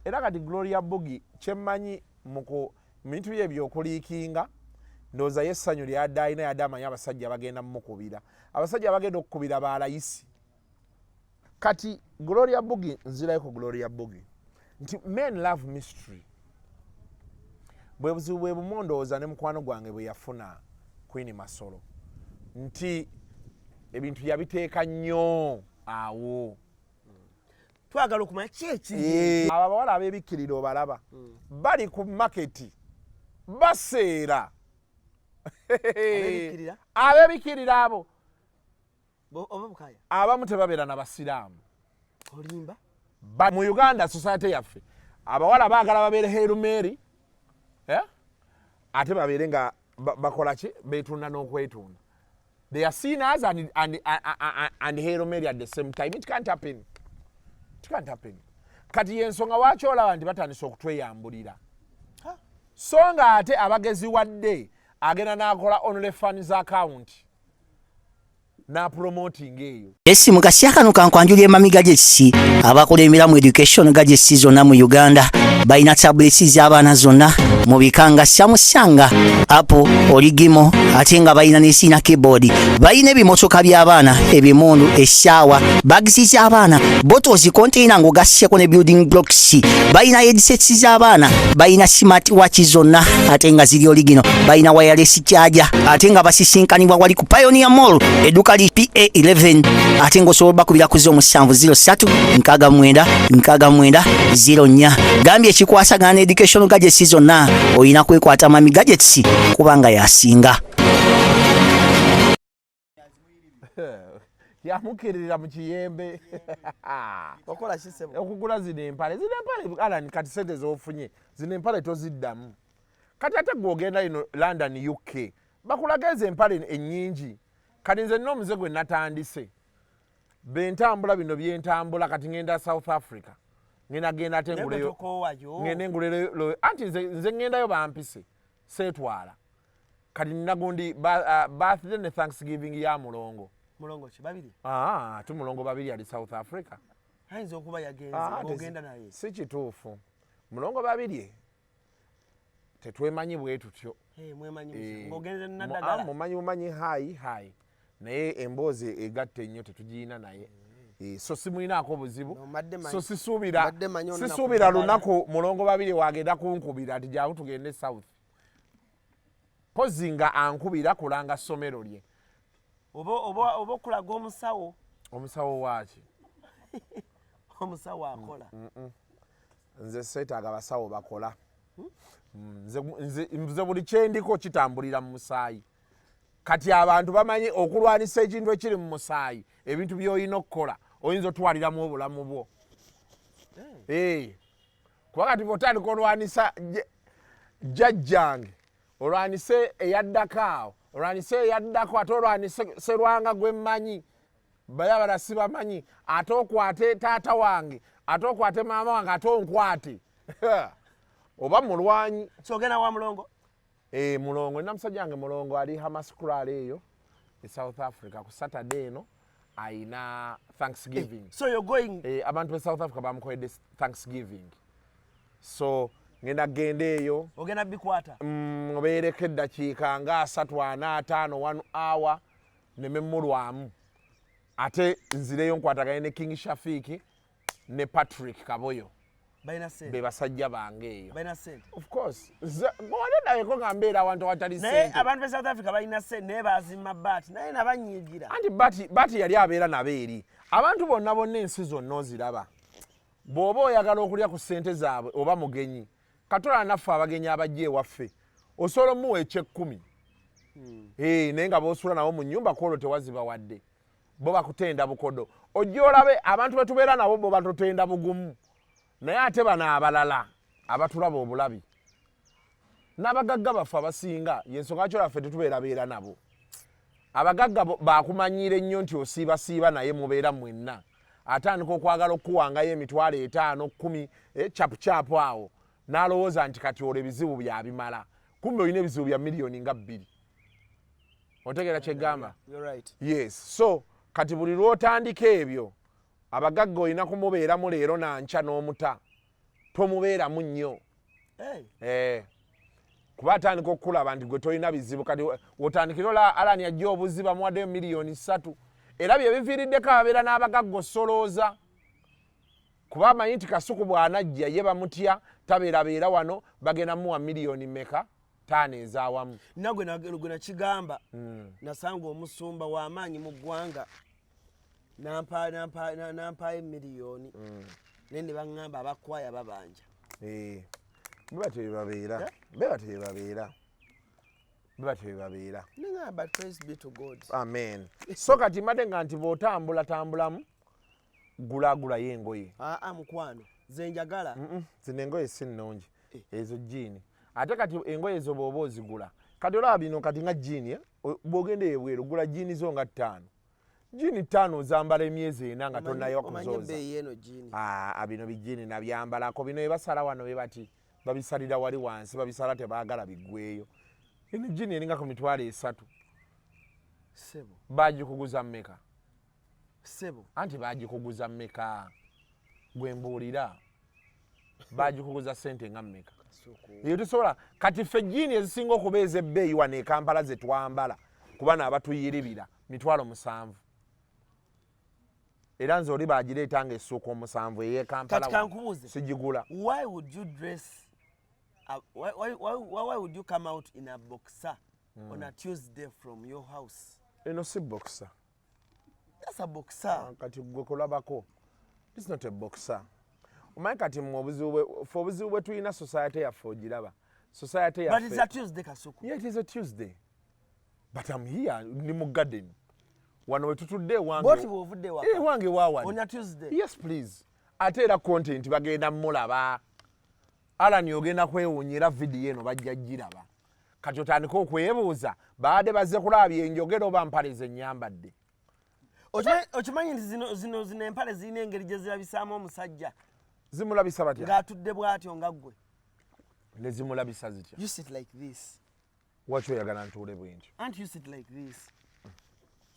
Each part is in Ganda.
era kati Gloria Bugi kyemmanyi mu bintu bye by'okuliikinga ndowooza ye essanyu ly'adda alina yadde amanyi abasajja bagenda mumukubira abasajja abagenda okukubira balayisi kati Gloria Bugi nzirayo ku Gloria Bugi nti men love mystery bwe buzibu bwe bumondooza ne mukwano gwange bwe yafuna Queen Masolo nti ebintu yabiteeka nnyo awo twagala okumanya ki abo abawala abeebikkirira obalaba bali ku maketi baseera abeebikkirira abo abamu tebabeera na basiraamu olimba mu Uganda society yaffe abawala baagala babeere herumeeri ate babeere nga bakola ki beetunda n'okwetunda they are seen as and herumeeri at the same time it can't happen. It can't happen. Kati yensonga lwaki olaba nti batandise okutweyambulira so nga ate abagezi wadde agenda n'akola OnlyFans account na promoting eyo esi mukasya kano kankwanjulya emamiga gy'ekisi abakola emiramu education gadgets zonna mu Uganda balina tablets z'abaana zonna mu bikanga Samsung, Apple, Origimo ate nga balina n'esiina keyboard balina ebimotoka by'abaana ebimundu essaawa bags z'abaana bottles container ng'ogasseko ne building blocks balina headsets z'abaana balina smart watch zonna ate nga ziri origino balina wireless charger ate nga basisinkanibwa wali ku Pioneer Mall eduka PA11 ate ng'osobola bakubira ku 0703-69-69-04 gambye ekikwasagana ne education gadgets zonna olina kwekwata mami gadgets kubanga yasinga yamukirira mu kiyembe okola kisebo okugula zino empale Alan kati sente z'ofunye zino empale toziddamu kati ate gw'ogenda ino London UK bakulaga ezo empale ennyingi kati nze nno omuze gwe natandise bentambula bino byentambula kati ngenda South Africa ngenda genda ate nguleyo ngende nguleyo anti nze ngendayo bampise seetwala kati nnagundi birthday ne Thanksgiving ya mulongo ki babiri tu mulongo babiri ali South Africa ayinza okuba yagenze ogenda naye si kituufu mulongo babiri tetwemanyi bwe tutyo mumanyi hayi naye emboozi egatta ennyo tetugiyina naye so simulinaako buzibu so sisuubira lunaku mulongo babiri wagenda kunkubira ati jaawo tugende South pozi nga ankubira kulanga ssomero lye oba okulaga omusawo waaki omusawo akola nze seetaaga basawo bakola nze buli kyendiko kitambulira mu musaayi kati abantu bamanyi okulwanisa ekintu ekiri mu musaayi ebintu by'olina okukola oyinza otwaliramu obulamu bwo kuba kati bw'otandika olwanisa jjajjange olwanise eyaddako ate olwanise Sserwanga gwe mmanyi balabala sibamanyi ate okwate taata wange ate okwate maama wange ate onkwate oba mulwanyi sogenda wa mulongo mulongo nina musajja wange mulongo ali Hamascral eyo e South Africa ku Saturday eno ayina Thanksgiving so you're going abantu be South Africa bamukoledde Thanksgiving so ngenda genda eyo ogenda bikwata obeereko eddakiika nga 3 4 5 1 hour nememulwamu ate nzireyo nkwatagane ne King Shafiki ne Patrick Kaboyo be basajja bange eyo of course bw'odedaweko nga mbeera awantu awatali sente naye abantu be South Africa balina sente naye bazimma baati naye nabanyiigira anti baati yali abeera nabo eri abantu bonna ensi zonna oziraba bw'oba oyagala okulya ku ssente zaabwe oba mugenyi katola naffe abagenyi abajja ewaffe osobola omuwa eky'ekkumi naye nga b'osula nabo mu nnyumba kwolwo tewaziba wadde bo bakutenda bukodo ojja olabe abantu be tubeera nabo bo batutenda bugumu naye ate bano abalala abatulaba obulabi n'abagagga baffe abasinga yensonga lwaki lwaffe tetubeerabeera nabo abagagga bakumanyiira ennyo nti osiibasiiba naye mubeera mwenna atandika okwagala okuwangayo emitwalo 5 10 capucapu awo n'alowooza nti kati olwo ebizibu byabimala kumbe olina ebizibu bya miliyoni nga 2 otegeera kyegamba yes so kati buli lw'otandika ebyo abagagga olina kumubeeramu leero nankya n'omuta tomubeeramu nnyo kuba atandika okukulaba nti gwe tolina bizibu kati wotandikira Allan ajja obuzibu bamuwaddeyo miliyoni 3 era bye biviiriddeko ababeera n'abagaggosolooza kuba amanyi nti Kasuku bw'anajja ye bamutya tabeerabeera wano bagenda muwa miliyoni meka 5 ezaawamu nagwe nakigamba nasanga omusumba w'amaanyi mu ggwanga nampaayo miliyoni naye ne baŋŋamba abakwaya babanja beba tebebabeera but praise be to God. Amen. So kati mbadde nga nti bw'otambulamu gulagulayo engoye mukwano ze njagala zino engoye si nnungi ezo jiini ate kati engoye ezo bw'oba ozigula kati olaba bino kati nga jiini bw'ogenda ebweru gula jiini zo nga 5 jiini 5 ozambala emyezi 4 nga tonnayo kuzooza bino bijiini nabyambalako bino ebasala wano be bati babisalira wali wansi babisala tebaagala biggweeyo eno jiini eringa ku mitwalo 3 sebo bagikuguza mmeka sebo anti bagikuguza mmeka gwe mbuulira bagikuguza ssente nga mmeka eyo tusobola kati ffe jiini ezisinga okuba ez'ebbeeyi wano e Kampala ze twambala kuba n'abatuyiribira mitwalo 7 era nze oli bagireetanga essuuka 7 ey'e Kampala sigigula. Why would you dress why would you come out in a boxer on a Tuesday from your house? Eno si boxer. That's a boxer. Kati gwe kulabako. This is not a boxer. Omanyi kati mu obuzibu bwe tulina society yaffe ogiraba. Society yaffe. But it's a Tuesday, Kasuku. Yeah, it is a Tuesday. But I'm here ni mu garden. Wano we tutudde wange. Boti bw'ovudde waka. Wange waawani. On a Tuesday. Yes, please. Ate era content bagenda mulaba. Allan ogenda kwewuunyira video eno bajja giraba. Kati otandika okwebuuza baade bazze kulabya enjogero oba mpale ze nnyambadde. Okimanyi nti zino empale zirina engeri gye zirabisaamu omusajja. Zimulabisa batya? Ng'atudde bw'atyo nga ggwe. Ne zimulabisa zitya? You sit like this. Lwaki oyagala ntuule bwe ntyo? Aren't you sit like this?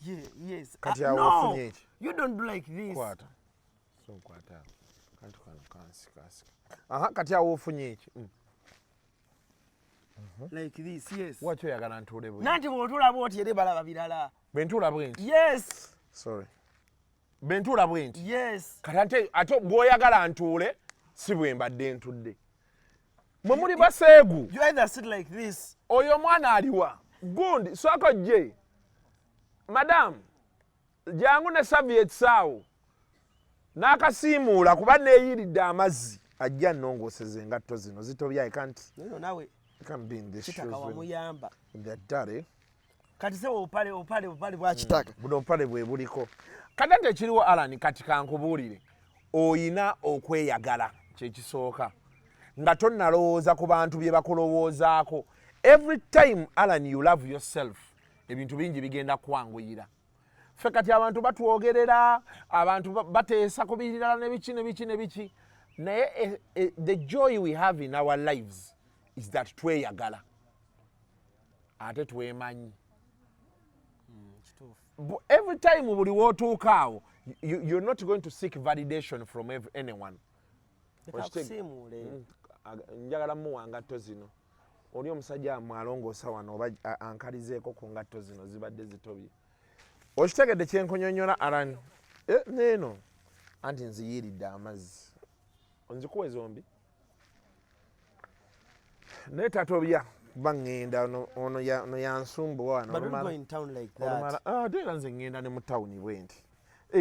Yeah, yes. Kati awo ofunye eki? You don't do like this. Kwata. So kwata. Kantu kano kansika. Aha, kati awo ofunye eki? Like this, yes. Lwaki oyagala ntuule bwe? Nanti bw'otuula bw'oti eri balaba birala. Bwe ntuula bwe nti? Yes. Sorry. Bwe ntuula bwe nti? Yes. Kati ate bw'oyagala ntuule si bwe mbadde ntudde. Mwe muli baseegu. You either sit like this. Oyo mwana aliwa. Gundi, swako je. Madam, jangu ne Soviet awo. N'akasiimuula kuba neeyiridde amazzi. Ajja nnongooseza engatto zino zitobya ekanti. No, nawe. Can be in this shoes. Kitaka wamuyamba. Ndadare. Kati se opale bwa kitaka. Buno opale bwe buliko. Kadante ekiriwo Allan kati kankubuulire. Oyina okweyagala kye kisooka. Nga tonnalowooza ku bantu bye bakulowoozaako. Every time Allan you love yourself, ebintu bingi bigenda kwanguyira. Ffe kati abantu batwogerera, abantu bateesa ku birala ne biki. Naye the joy we have in our lives is that tweyagala. Ate twemanyi. Every time buli wootuuka awo, you're not going to seek validation from anyone. Njagala muwa ngatto zino. Oli omusajja amwalongoosa wano oba ankalizeeko ku ngatto zino zibadde zitobye. Okitegedde kyenkunyonnyola Allan? Neeno. Anti nziyiridde amazzi. Onzikuwa zombi? Naye tatobya kuba ŋŋenda ono yansumbuwa wano. But don't go in town like that. Ate era nze ŋŋenda ne mu tawuni bwe nti.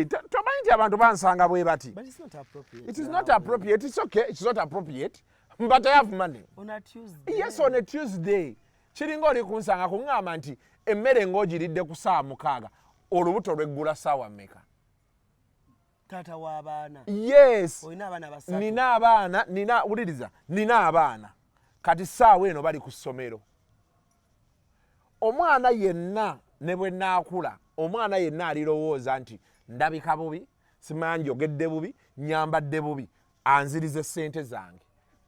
Tomanyi nti abantu bansanga bwe bati. But it's not appropriate. It is not appropriate. It's okay. It's not appropriate. But I have money. On a Tuesday. Yes, on a Tuesday. Kiringa oli kunsanga kuŋŋamba nti emmere ng'ogiridde ku ssaawa 6 olubuto lweggula ssaawa mmeka? Taata w'abaana. Yes. Olina abaana basatu. Nina abaana. Kati ssaawa eno bali ku ssomero. Omwana yenna ne bwe naakula, omwana yenna alirowooza nti ndabika bubi, simanyi njogedde bubi, nyambadde bubi, anzirize ssente zange.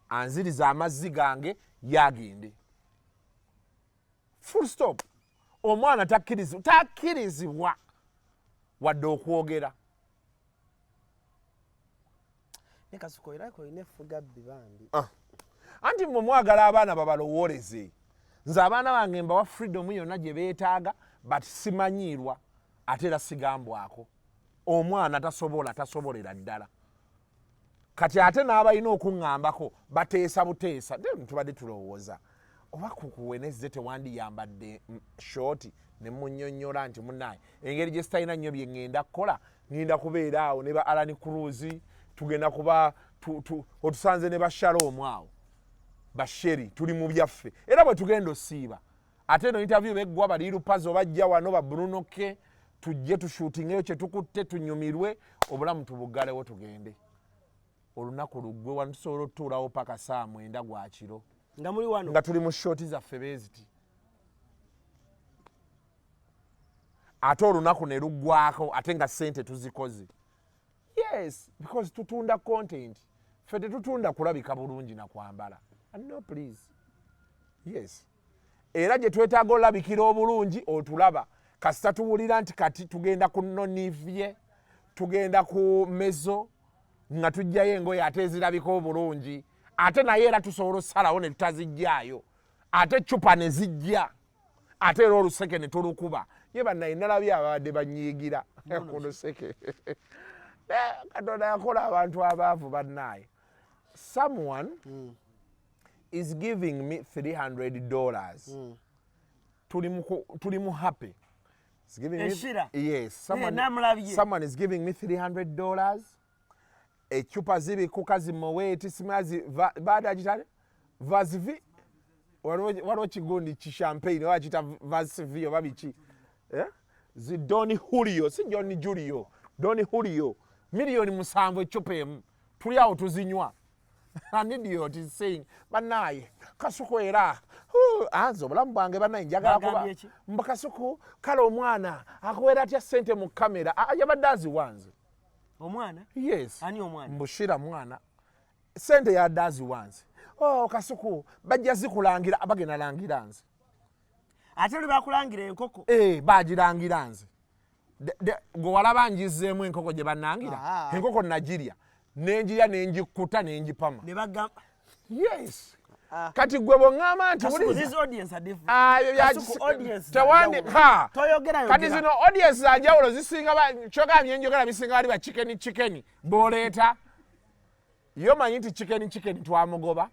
Anziriza amazzi gange yagende. Full stop. Omwana takkirizibwa wadde okwogera. ne Kasuku irako ine fuga bibambi anti mmwe mwagala abaana babalowooleze nze abaana bange mbawa freedom yonna gye beetaaga but simanyiirwa ate era sigambwako omwana tasobolera ddala kati ate n'abalina okuŋŋambako bateesa buteesa tubadde tulowooza oba kukuwenezze tewandiyambadde short ne munnyonnyola nti munnaye engeri gye sitalina nnyo bye ŋŋenda kukola ŋŋenda kubeera awo ne ba ALLANCRUZ tugenda kuba otusanze ne bashalom awo basheri tuli mu byaffe era bwe tugenda osiiba ate no interview beggwa bali lupazo bajja wano ba Bruno ke tujje tushutingeyo kye tukutte tunyumirwe obulamu tubugalewo tugende olunaku luggwe wano tusobola otutuulawo paka saa 9 gwa kiro nga muli wano nga tuli mu shoti zaffe beeziti ate olunaku ne luggwako ate nga ssente tuzikoze yes because tutunda content ffe tetutunda kulabika bulungi na kwambala no please yes era gye twetaaga olabikira obulungi otulaba kasita tuwulira nti kati tugenda ku nonivye tugenda ku mezo nga tujjayo engoye ate ezirabika obulungi ate naye era tusobola osalawo ne tutazijjaayo ate cupa ne zijja ate era oluseke ne tulukuba ye bannaye nalabye ababadde banyiigira ku luseke katonda yakola abantu abaavu bannaye someone is giving me $300 tuli mu happy is giving me, yes someone is giving me $300 echupa zibikuka zimoweti simazi baada vazivi waliwo kigundi kishampagne wachita vazivi oba biki zi Doni Julio si John Julio Doni Julio milioni 7 echupa emu tuli awo tuzinywa an idiot is saying banaye Kasuku era anzo obulamu bwange banaye njagala kuba mbakasuku kale omwana akuwera atya sente mu kamera yabadde aziwanze omwana yes ani omwana mbushira mwana sente ya dazi wanze Kasuku bajja zikulangira abagena langira nze ate lwe bakulangira enkoko bagirangira nze gwe walaba njizeemu enkoko gye bannangira enkoko najirya nenjirya nenjikuta nenjipama ne bagamba yes kati gwe bongamba nti kati zino audience za njawulo zisinga kyogaa byenjogera bisinga bali ba chicken boleeta yo manyi nti chicken twamugoba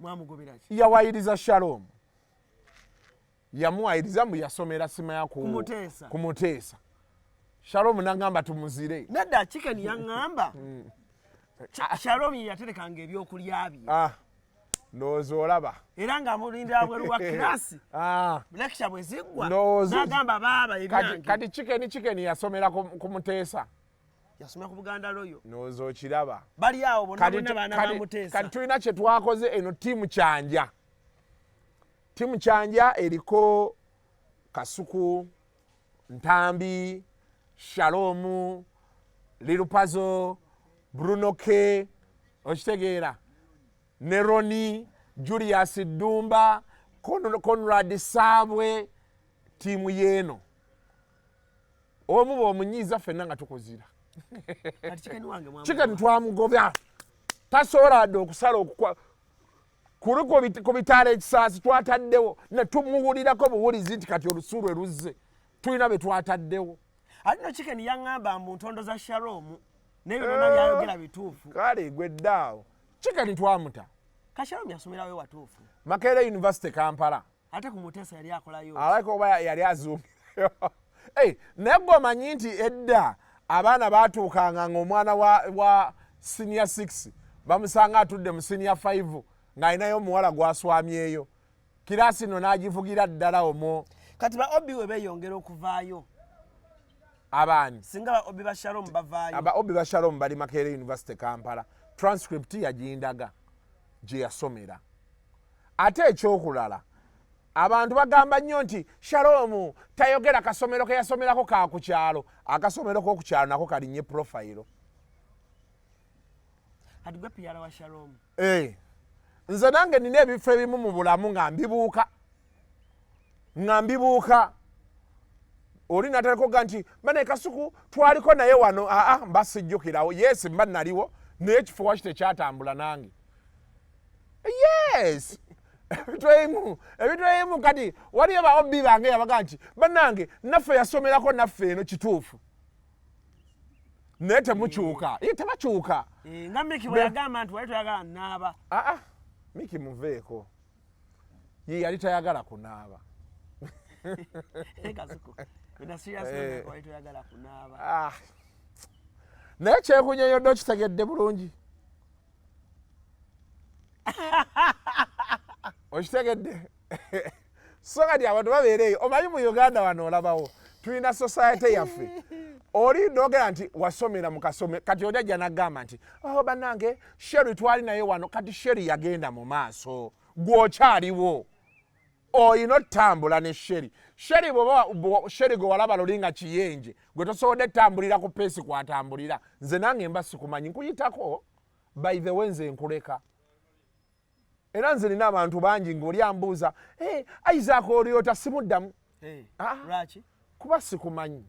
mwamugobiraki yawayiriza Shalom yamuwayiriza mbu yasomera sima ya kumuteesa Shalom nagamba tumuzire nedda chicken yaŋŋamba Shalom yaterekanga ebyokulya bye ndowooza olaba era nga mulindira bweru wa kirasi lecture bwe ziggwa n'agamba baaba ebyange kati chicken yasomera kumuteesa yasomera ku Buganda Royo ndowooza okiraba bali awo bonna baana bamuteesa kati tulina kye twakoze eno tiimu kyanja eriko Kasuku Ntambi Shalom Lirupazo Bruno K okitegeera Neroni Julius Dumba Conrad Sabwe tiimu yeno omu bw'omunyiiza ffenna nga tukozira chicken twamugobya tasobola adde okusala kuli ku bitaala ekisaasi twataddewo ne tumuwulirako buwulizi nti kati olusu lwe luzze tulina be twataddewo ate no chicken yaŋŋamba mu ntondo za Shalom n'ebyo byonna byayogera bituufu kale gweddaawo chicken twamuta ka Shalom yasomerawo watuufu Makerere University Kampala ate ku muteesa yali akolayo alako oba yali azuumirayo naye gwe omanyi nti edda abaana baatuukanga ng'omwana wa senior 6 bamusanga atudde mu senior 5 ng'alinayo omuwala gwaswamyeyo kiraasi no n'agivugira ddala omwo kati ba obi we beeyongera okuvaayo abaani singa ba obi ba Shalom bavaayo aba obi ba Shalom bali Makerere University Kampala transcript yagindaga gye yasomera ate ekyokulala abantu bagamba nnyo nti Shalom tayogera kasomero ke yasomerako ka ku kyalo akasomero ko ku kyalo nako kalinye profile kati gwe piyala wa Shalom nze nange nina ebifo ebimu mu bulamu nga mbibuuka oli nataleko ga nti bane Kasuku twaliko naye wano mbasijjukirawo yes mba naliwo n'ekifo waki tekyatambula nange. Yes. Ebitwemu kati waliyo baobi bange yabaga nti bannange naffe yasomerako naffe eno kituufu. Naye temukyuka. Tebakyuka. Nga Miki bwe yagamba nti wali toyagala naaba. Miki muveeko. Ye yali tayagala kunaaba. Kasuku. Bina serious wali toyagala kunaaba. Naye kyekunyonyodde okitegedde bulungi. Okitegedde? So kati abantu babeereyo omanyi mu Uganda wano olabawo tulina society yaffe. Oli ndogera nti wasomera mukasome kati ojja nagamba nti bannange Sheri twali naye wano kati Sheri yagenda mu maaso gw'okyaliwo oyina otambula ne Sheri. Sheri Sheri gwe walaba lulinga kiyenje gwe tosobodde tambulira ku peesi kwatambulira nze nange mba sikumanyi nkuyitako by the way nze nkuleka. Era nze nina abantu bangi ng'oli ambuuza Isaac Oliota simuddamu. Lwaki? Kuba sikumanyi.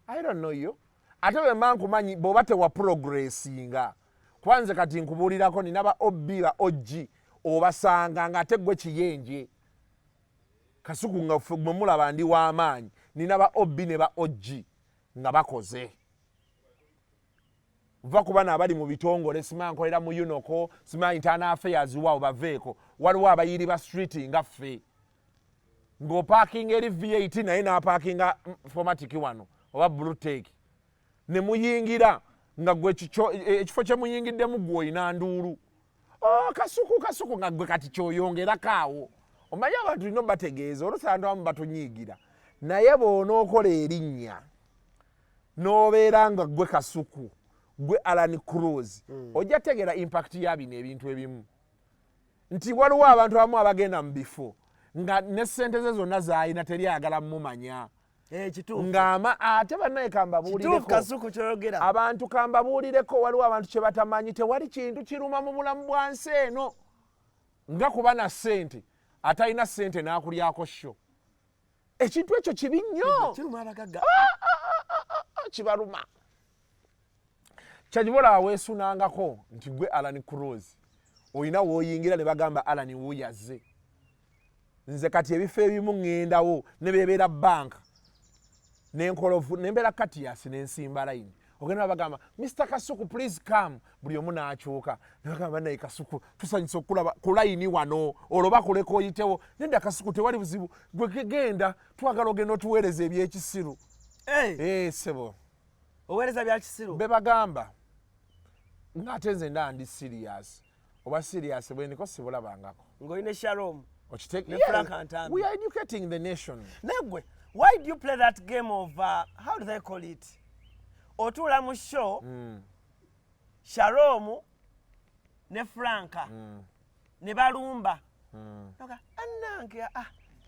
I don't know you. Ate bwe mba nkumanyi bw'oba tewa progressinga. Kwanze kati nkubuulirako nina ba OB ba OG obasanga ng'ate ggwe kiyenje. Kasuku nga mwe mulaba ndi w'amaanyi nina ba OB ne ba OG nga bakoze. Va kuba n'abali mu bitongole simanyi nkolera mu UNOCO simanyi internal affairs waawo baveeko waliwo abayiri ba street nga ffe ng'opaakinga eri V8 naye n'apaakinga formatic wano oba Bluetech ne muyingira nga gwe ekifo kye muyingiddemu gwe oyina nduulu. Kasuku nga gwe kati kyoyongerako awo. Omanyi abantu lino bategeeza olusandu abamu batunyiigira naye bw'onookola erinnya n'obeera nga gwe Kasuku gwe ALLANCRUZ ojja tegeera impact ya bino ebintu ebimu nti waliwo abantu abamu abagenda mu bifo nga ne ssente ze zonna z'alina teri ayagala mumanya. Ng'ama ate bannaye kambabuulireko abantu kambabuulireko waliwo abantu kye batamanyi tewali kintu kiruma mu bulamu bwansi eno nga kuba na ssente atalina ssente n'akulyako sho. Ekintu ekyo kibi nnyo. Kibaluma. Kyajibola weesunangako nti gwe ALLANCRUZ oyina w'oyingira ne bagamba Allan wuyaze. Nze kati ebifo ebimu ŋŋendawo ne bebeera banka n'enkolovu nembeera katiyasi n'ensimba layini ogenda bagamba Mr. Kasuku please come buli omu n'akyuka ne bagamba naye Kasuku tusanyusa okulaba ku layini wano oloba kuleka oyitewo nedda Kasuku tewali buzibu gwe genda twagala ogenda otuweereza ebyekisiru. Sebo oweereza bya kisiru be bagamba ng'ate nze nda ndi serious oba serious bwe ndiko sibulabangako ng'olina Shalom. We are educating the nation. Negwe, why do you play that game of how do they call it? Otula mu show Shalom ne Franka ne balumba. Annange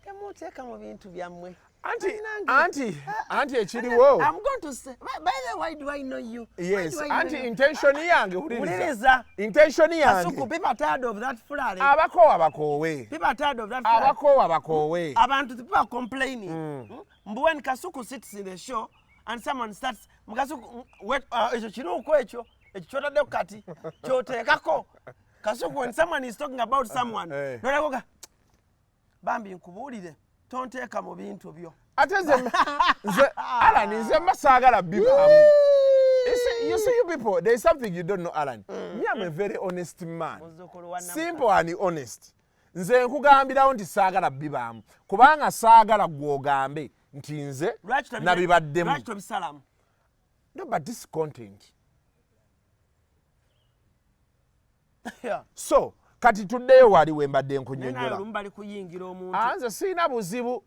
temuteeka mu bintu byammwe. Auntie ekiriwo. I'm going to say, by the way, why do I know you? Yes, auntie intention yange uliriza. Intention yange. Kasuku, people are tired of that flare. Abakoowe. People are tired of that flare. Abakoowe. Abantu, people are complaining. When Kasuku sits in the show and someone starts, Kasuku, wait, ekyo kiruuko ekyo kyotadde kati kyoteekako. Kasuku, when someone is talking about someone, nolagoga bambi nkubuulire. Tonteeka mu bintu byo. Ate Allan nze masaagala bibaamu. You see you people, there is something you don't know, Allan. Me am a very honest man. Simple and honest. Nze nkugambirawo nti saagala bibaamu. Kubanga saagala gwogambe nti nze nabibaddemu. Lwaki tobisalamu? No, but this content. So, kati tuddeyo wali we mbadde nkunyonnyola. Nze sirina buzibu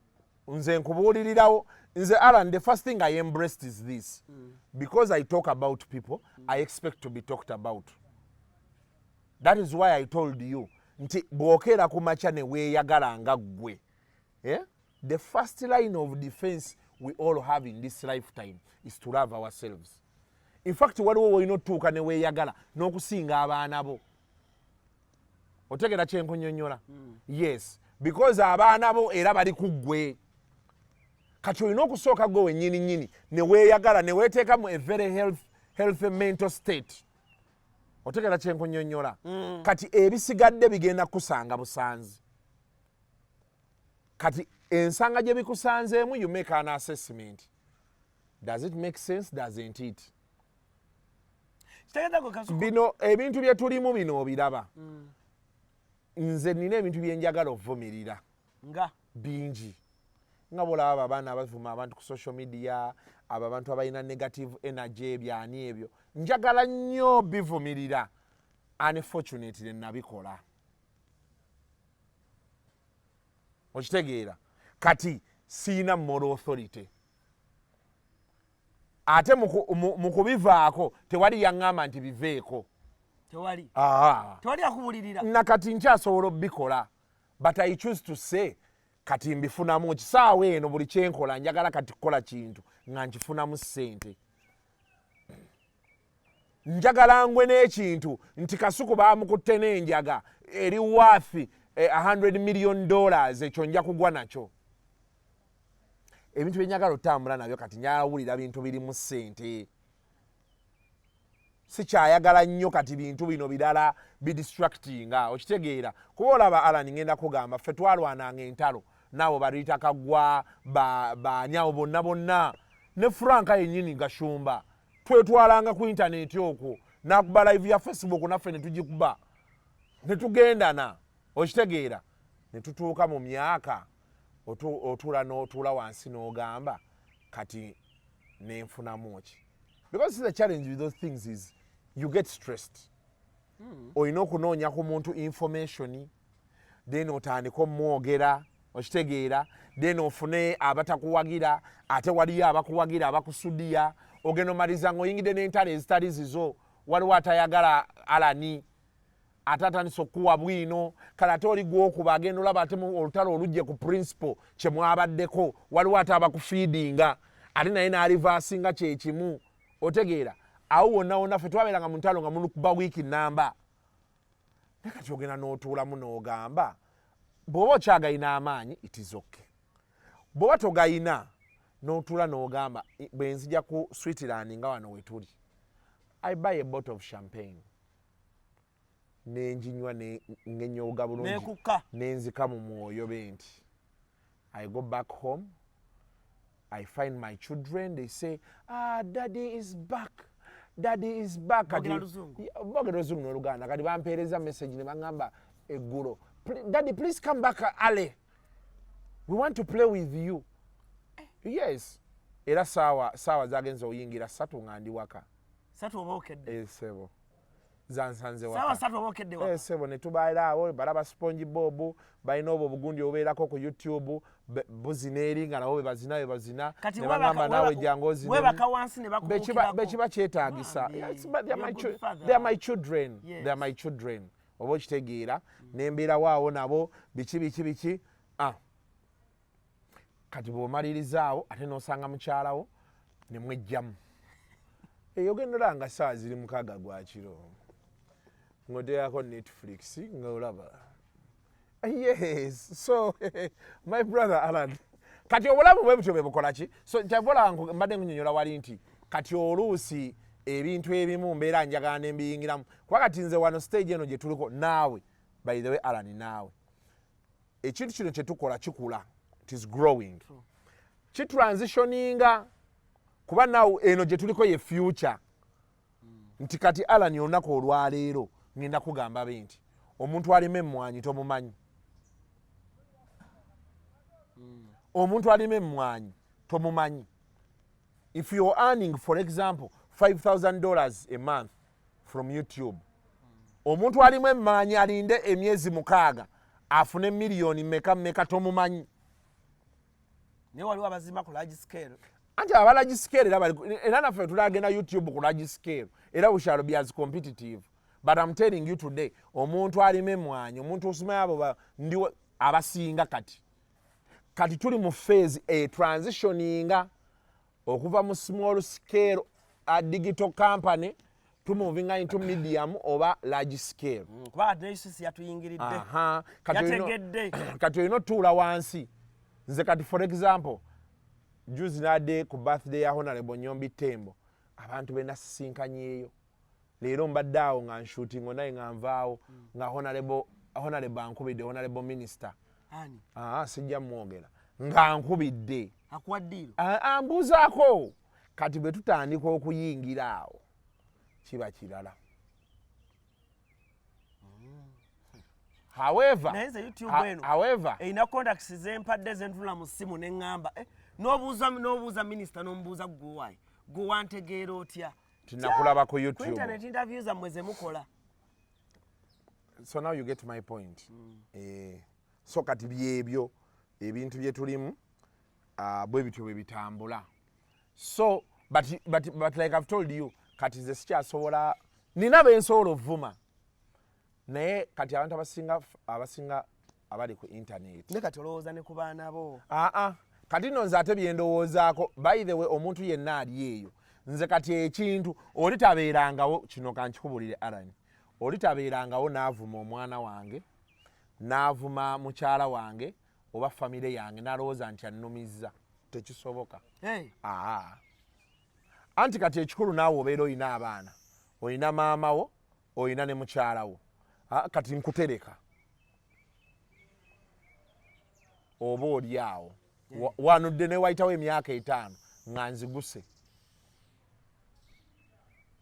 nze nkubuulirirawo. Nze Allan, the first thing I embraced is this. Because I talk about people, I expect to be talked about. That is why I told you nti bw'okeera ku makya ne weeyagala nga ggwe. The first line of defense we all have in this lifetime is to love ourselves. In fact, waliwo wolina otuuka ne weeyagala n'okusinga abaana bo. Otegera kyenkunyonnyola. Yes, because abaana bo era bali ku ggwe. Kati olina okusooka gwe wennyini ne weeyagala ne weeteeka mu a very healthy mental state. otegera kyenkunyonnyola kati ebisigadde bigenda kusanga busanzi kati ensanga gye bikusanzeemu you make an assessment. Does it make sense? Doesn't it? Bino ebintu bye tulimu bino obiraba. Nze nina ebintu bye njagala okuvumirira. Nga bingi. Nga bolaba abaana abavuma abantu ku social media, abo abantu abalina negative energy ebyani ebyo. Njagala nnyo bivumirira. Unfortunately nabikola. Okitegeera. Kati siina moral authority. Ate mukubivaako tewali yaŋŋamba nti biveeko. Tewali. Tewali akubulirira. Nakati nkyasobola obikola. But I choose to say kati mbifunamu ekisaawa eno buli kyenkola njagala kati kukola kintu nga nkifunamu ssente. Njagala ngwe n'ekintu nti Kasuku baamukutte n'enjaga eri waafi $100 million ekyo nja kugwa nakyo. Ebintu bye njagala otambula nabyo kati njawulira bintu birimu ssente. Sikyayagala nnyo kati bintu bino birala bidistractinga okitegeera. Kuba olaba Alan ngenda kugamba ffe twalwananga entalo nabo baliyita Kaggwa banyawo bonna ne Franka yennyini Gashumba twetwalanga ku intaneti okwo nakuba live ya Facebook naffe ne tugikuba ne tugendana okitegeera ne tutuuka mu myaka otula wansi n'ogamba kati nenfunamu ki. Because the challenge with those things is you get stressed. Oyina okunoonya ku muntu information then otandika omwogera okitegeera then ofune abatakuwagira ate waliyo abakuwagira abakusudiya ogenda omaliza ng'oyingidde n'entalo ezitali zizo waliwo atayagala Alani ate atandisa okuwa bwino kale ate oli gwokuba agenda olaba ate olutalo olujje ku principal kye mwabaddeko waliwo ate abakufiidinga ate naye n'alivaasinga kyekimu otegeera awo wonna ffe twabeeranga mu ntalo nga mulukuba wiiki namba naye kati ogenda n'otuulamu n'ogamba bw'oba okyagayina amaanyi it is okay bw'oba togayina n'otuula n'ogamba bwe nzija ku Switzerland nga wano we tuli I buy a bottle of champagne nenjinywa ngenyooga bulungi nenzika mu mwoyo benti I go back home I find my children they say daddy is back bogera luzungu n'oluganda kati bampeereza message ne baŋŋamba eggulo daddy please come back early we want to play with you yes era saawa zagenza oyingira 3 nga ndi waka 3 oba okedde sebo zansanze waka saawa 3 oba okedde waka sebo ne tubaira awo balaba Sponge Bob balina obwo obugundi obeerako ku YouTube buzina eri nga nabo bazina ne bagamba nawe jangu ozina webaka wansi ne bakukukirako bekiba kyetaagisa they are my children oba okitegeera nembeera waawo nabo biki kati bw'omaliriza ate n'osanga mukyalawo ne mwejjamu eyogenda nga saa ziri 6 gwa kiro ng'oteekako Netflix ng'olaba yes so my brother Alan kati obulamu bwe butyo bukola ki so kyabola mbadde nkunyonyola wali nti kati oluusi ebintu ebimu mbeera njagala ne mbiyingiramu kuba kati nze wano stage eno gye tuliko naawe by the way Alan naawe ekintu kino kye tukola kikula it is growing kitransitioninga kuba nawe eno gye tuliko ye future nti kati Alan olunaku olwaleero ngenda kugamba be nti omuntu alima emmwanyi tomumanyi omuntu alima emmwanyi tomumanyi if you are earning for example $5,000 a month from YouTube omuntu alima emmwanyi alinde emyezi 6 afune miliyoni meka tomumanyi ne waliwo abazima ku large scale anti aba large scale era naffe tulagenda YouTube ku large scale era we shall be as competitive but I'm telling you today omuntu alima emmwanyi omuntu osoma abo ndi abasinga kati tuli mu phase a transitioninga okuva mu small scale a digital company to moving into medium oba large scale kuba Daisy yatuyingiridde kati olina otuula wansi nze kati for example juzi nadde ku birthday ya Honorable Nyombi Tembo abantu bena sisinkanyeeyo leero mbadde awo nga nshooting naye nga nvaawo nga honorable ankubidde honorable minister ani sijja mwogera nga nkubidde akwaddiiro ambuuzaako kati bwe tutandika okuyingira awo kiba kirala. However, erina contacts z'empadde zentula mu ssimu ne ŋŋamba n'obuuza minisita n'omubuuza gwe wantegeera otya tinakulaba ku YouTube. Ku internet interviews zammwe ze mukola. So now you get my point. So kati byebyo ebintu bye tulimu bwe bityo bwe bitambula. So but like I've told you kati ze sikyasobola nina bensobola ovuma naye kati abantu abasinga abali ku internet ne kati olowooza ne ku baana bo kati nno nze ate byendowoozaako by the way omuntu yenna ali eyo nze kati ekintu oli tabeerangawo kino kankikubulire Alan oli tabeerangawo n'avuma omwana wange n'avuma mukyala wange oba famire yange n'alowooza nti annumizza tekisoboka. Anti kati ekikulu naawe obeera olina abaana olina maama wo olina ne mukyala wo kati nkutereka oba oli awo wanudde ne wayitawo emyaka 5 nga nziguse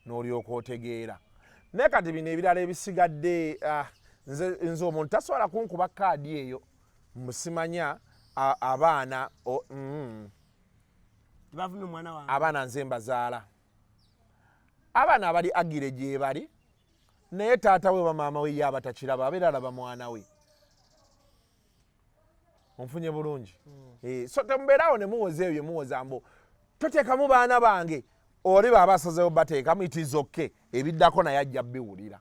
n'olyoka otegeera naye kati bino ebirala ebisigadde nze omuntu tasobola kunkuba kaadi eyo musimanya abaana abaana nze mbazaala abaana abali agire gye bali naye taata we bamaama we ye abatakiraba abeera alaba mwana we onfunye bulungi. So temubeeraawo ne muwoza ebyo muwoza mbo toteekamu baana bange oli baaba asazeewo bateekamu it is okay ebiddako naye ajja biwulira.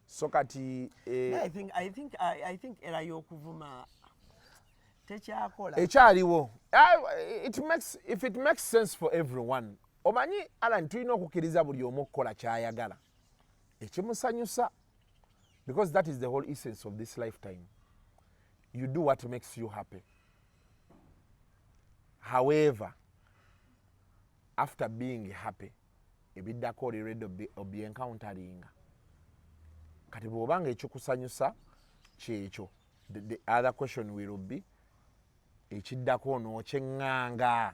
So kati I think era y'okuvuma tekyakola ekyaliwo if it makes sense for everyone. Omanyi Alan tulina okukkiriza buli omu okukola kyayagala ekimusanyusa because that is the whole essence of this lifetime. You do what makes you happy. However, after being happy ebiddako oli ready obi encountering kati bw'obanga ekikusanyusa kyekyo the other question will be ekiddako n'okyeŋŋanga.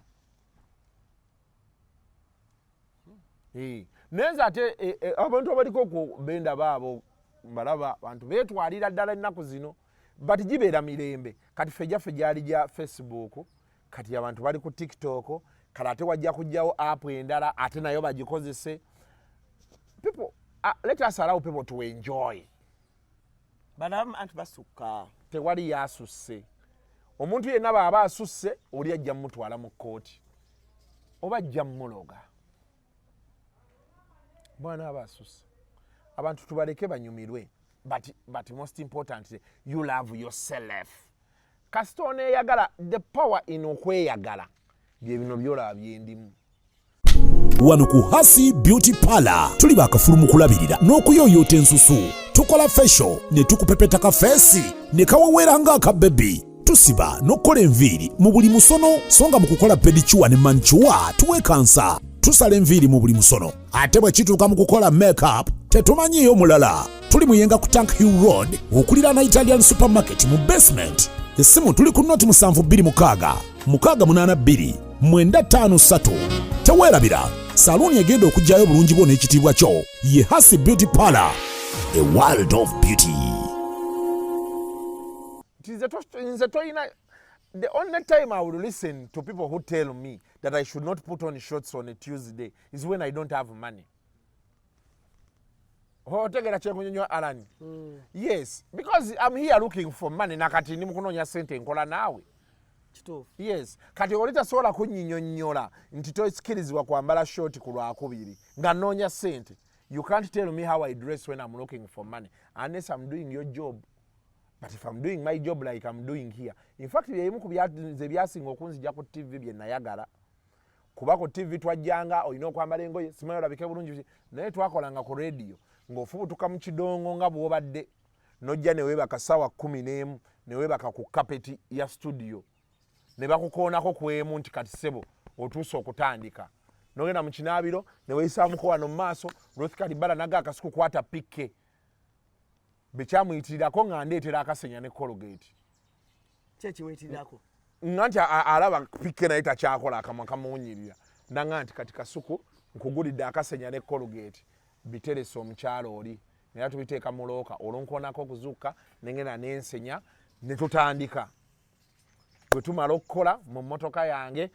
Nenze ate abantu abaliko ku benda baabo mbalaba abantu beetwalira ddala ennaku zino but gibeera mirembe kati fejjaffe gyali gya Facebook kati abantu bali ku TikTok kati ate wajja kujjawo app endala ate nayo bagikozese. People let us allow people to enjoy. Anti basukka tewali yasusse omuntu yenna baaba asusse oli ajja mutwala mu kkooti oba ajja muloga bwana aba asusse abantu tubaleke banyumirwe but most importantly you love yourself. Kasita oneeyagala the power in okweyagala bye bino byolaba byendimu. Wano ku Hasi Beauty Parlor tuli bakafulu mu kulabirira n'okuyooyoota ensusu. Tukola facial ne tukupepeta ka face ne kawawera nga aka baby. Tusiba n'okola enviiri mu buli musono songa mu kukola pedicure ne manicure tuwekansa. Tusala enviiri mu buli musono ate bwe kituuka mu kukola makeup tetumanyiyo mulala. Tuli muyenga ku Tank Hill Road okulira na Italian supermarket mu basement. Essimu tuli ku noti 72 682 953. Teweerabira saluni egenda okujjayo bulungi bwo n'ekitiibwa kyo ye Hasi Beauty Parlor, a world of beauty. The only time I will listen to people who tell me that I should not put on shorts on a Tuesday is when I don't have money. Otegera kyenkunyonyo Alan. Yes, because I'm here looking for money nakati ndi mukunonya sente nkola nawe. Yes, kati olita sola kunyinyonnyola nti toikirizibwa kwambala short ku lwakubiri nga nonya sente. You can't tell me how I dress when I'm looking for money unless I'm doing your job. But if I'm doing my job like I'm doing here, in fact byebimu ku byasinga okunzija ku TV bye nayagala kuba ku TV twajjanga olina okwambala engoye simanyi olabike bulungi naye twakolanga ku radio ng'ofubutuka mu kidongo nga bw'obadde n'ojja ne weebaka ssaawa 11 ne weebaka ku kapeti ya studio ne bakukoonako ku emu nti kati ssebo otuusa okutandika nogenda mu kinaabiro ne weeyisaamuko wano mu maaso Ruth Kalibala naga Kasuku kwata pikke bekyamuyitirirako nga ndeetera akasenya ne Colgate kyekimuyitirirako nga nti alaba pikke naye takyakola akamwa kamuwunyirira nanga nti kati Kasuku nkugulidde akasenya ne Colgate biterese omukyalo oli naye tubiteeka mu looka olunkoonako okuzuuka nengenda n'ensenya ne tutandika bwe tumala okukola mu mmotoka yange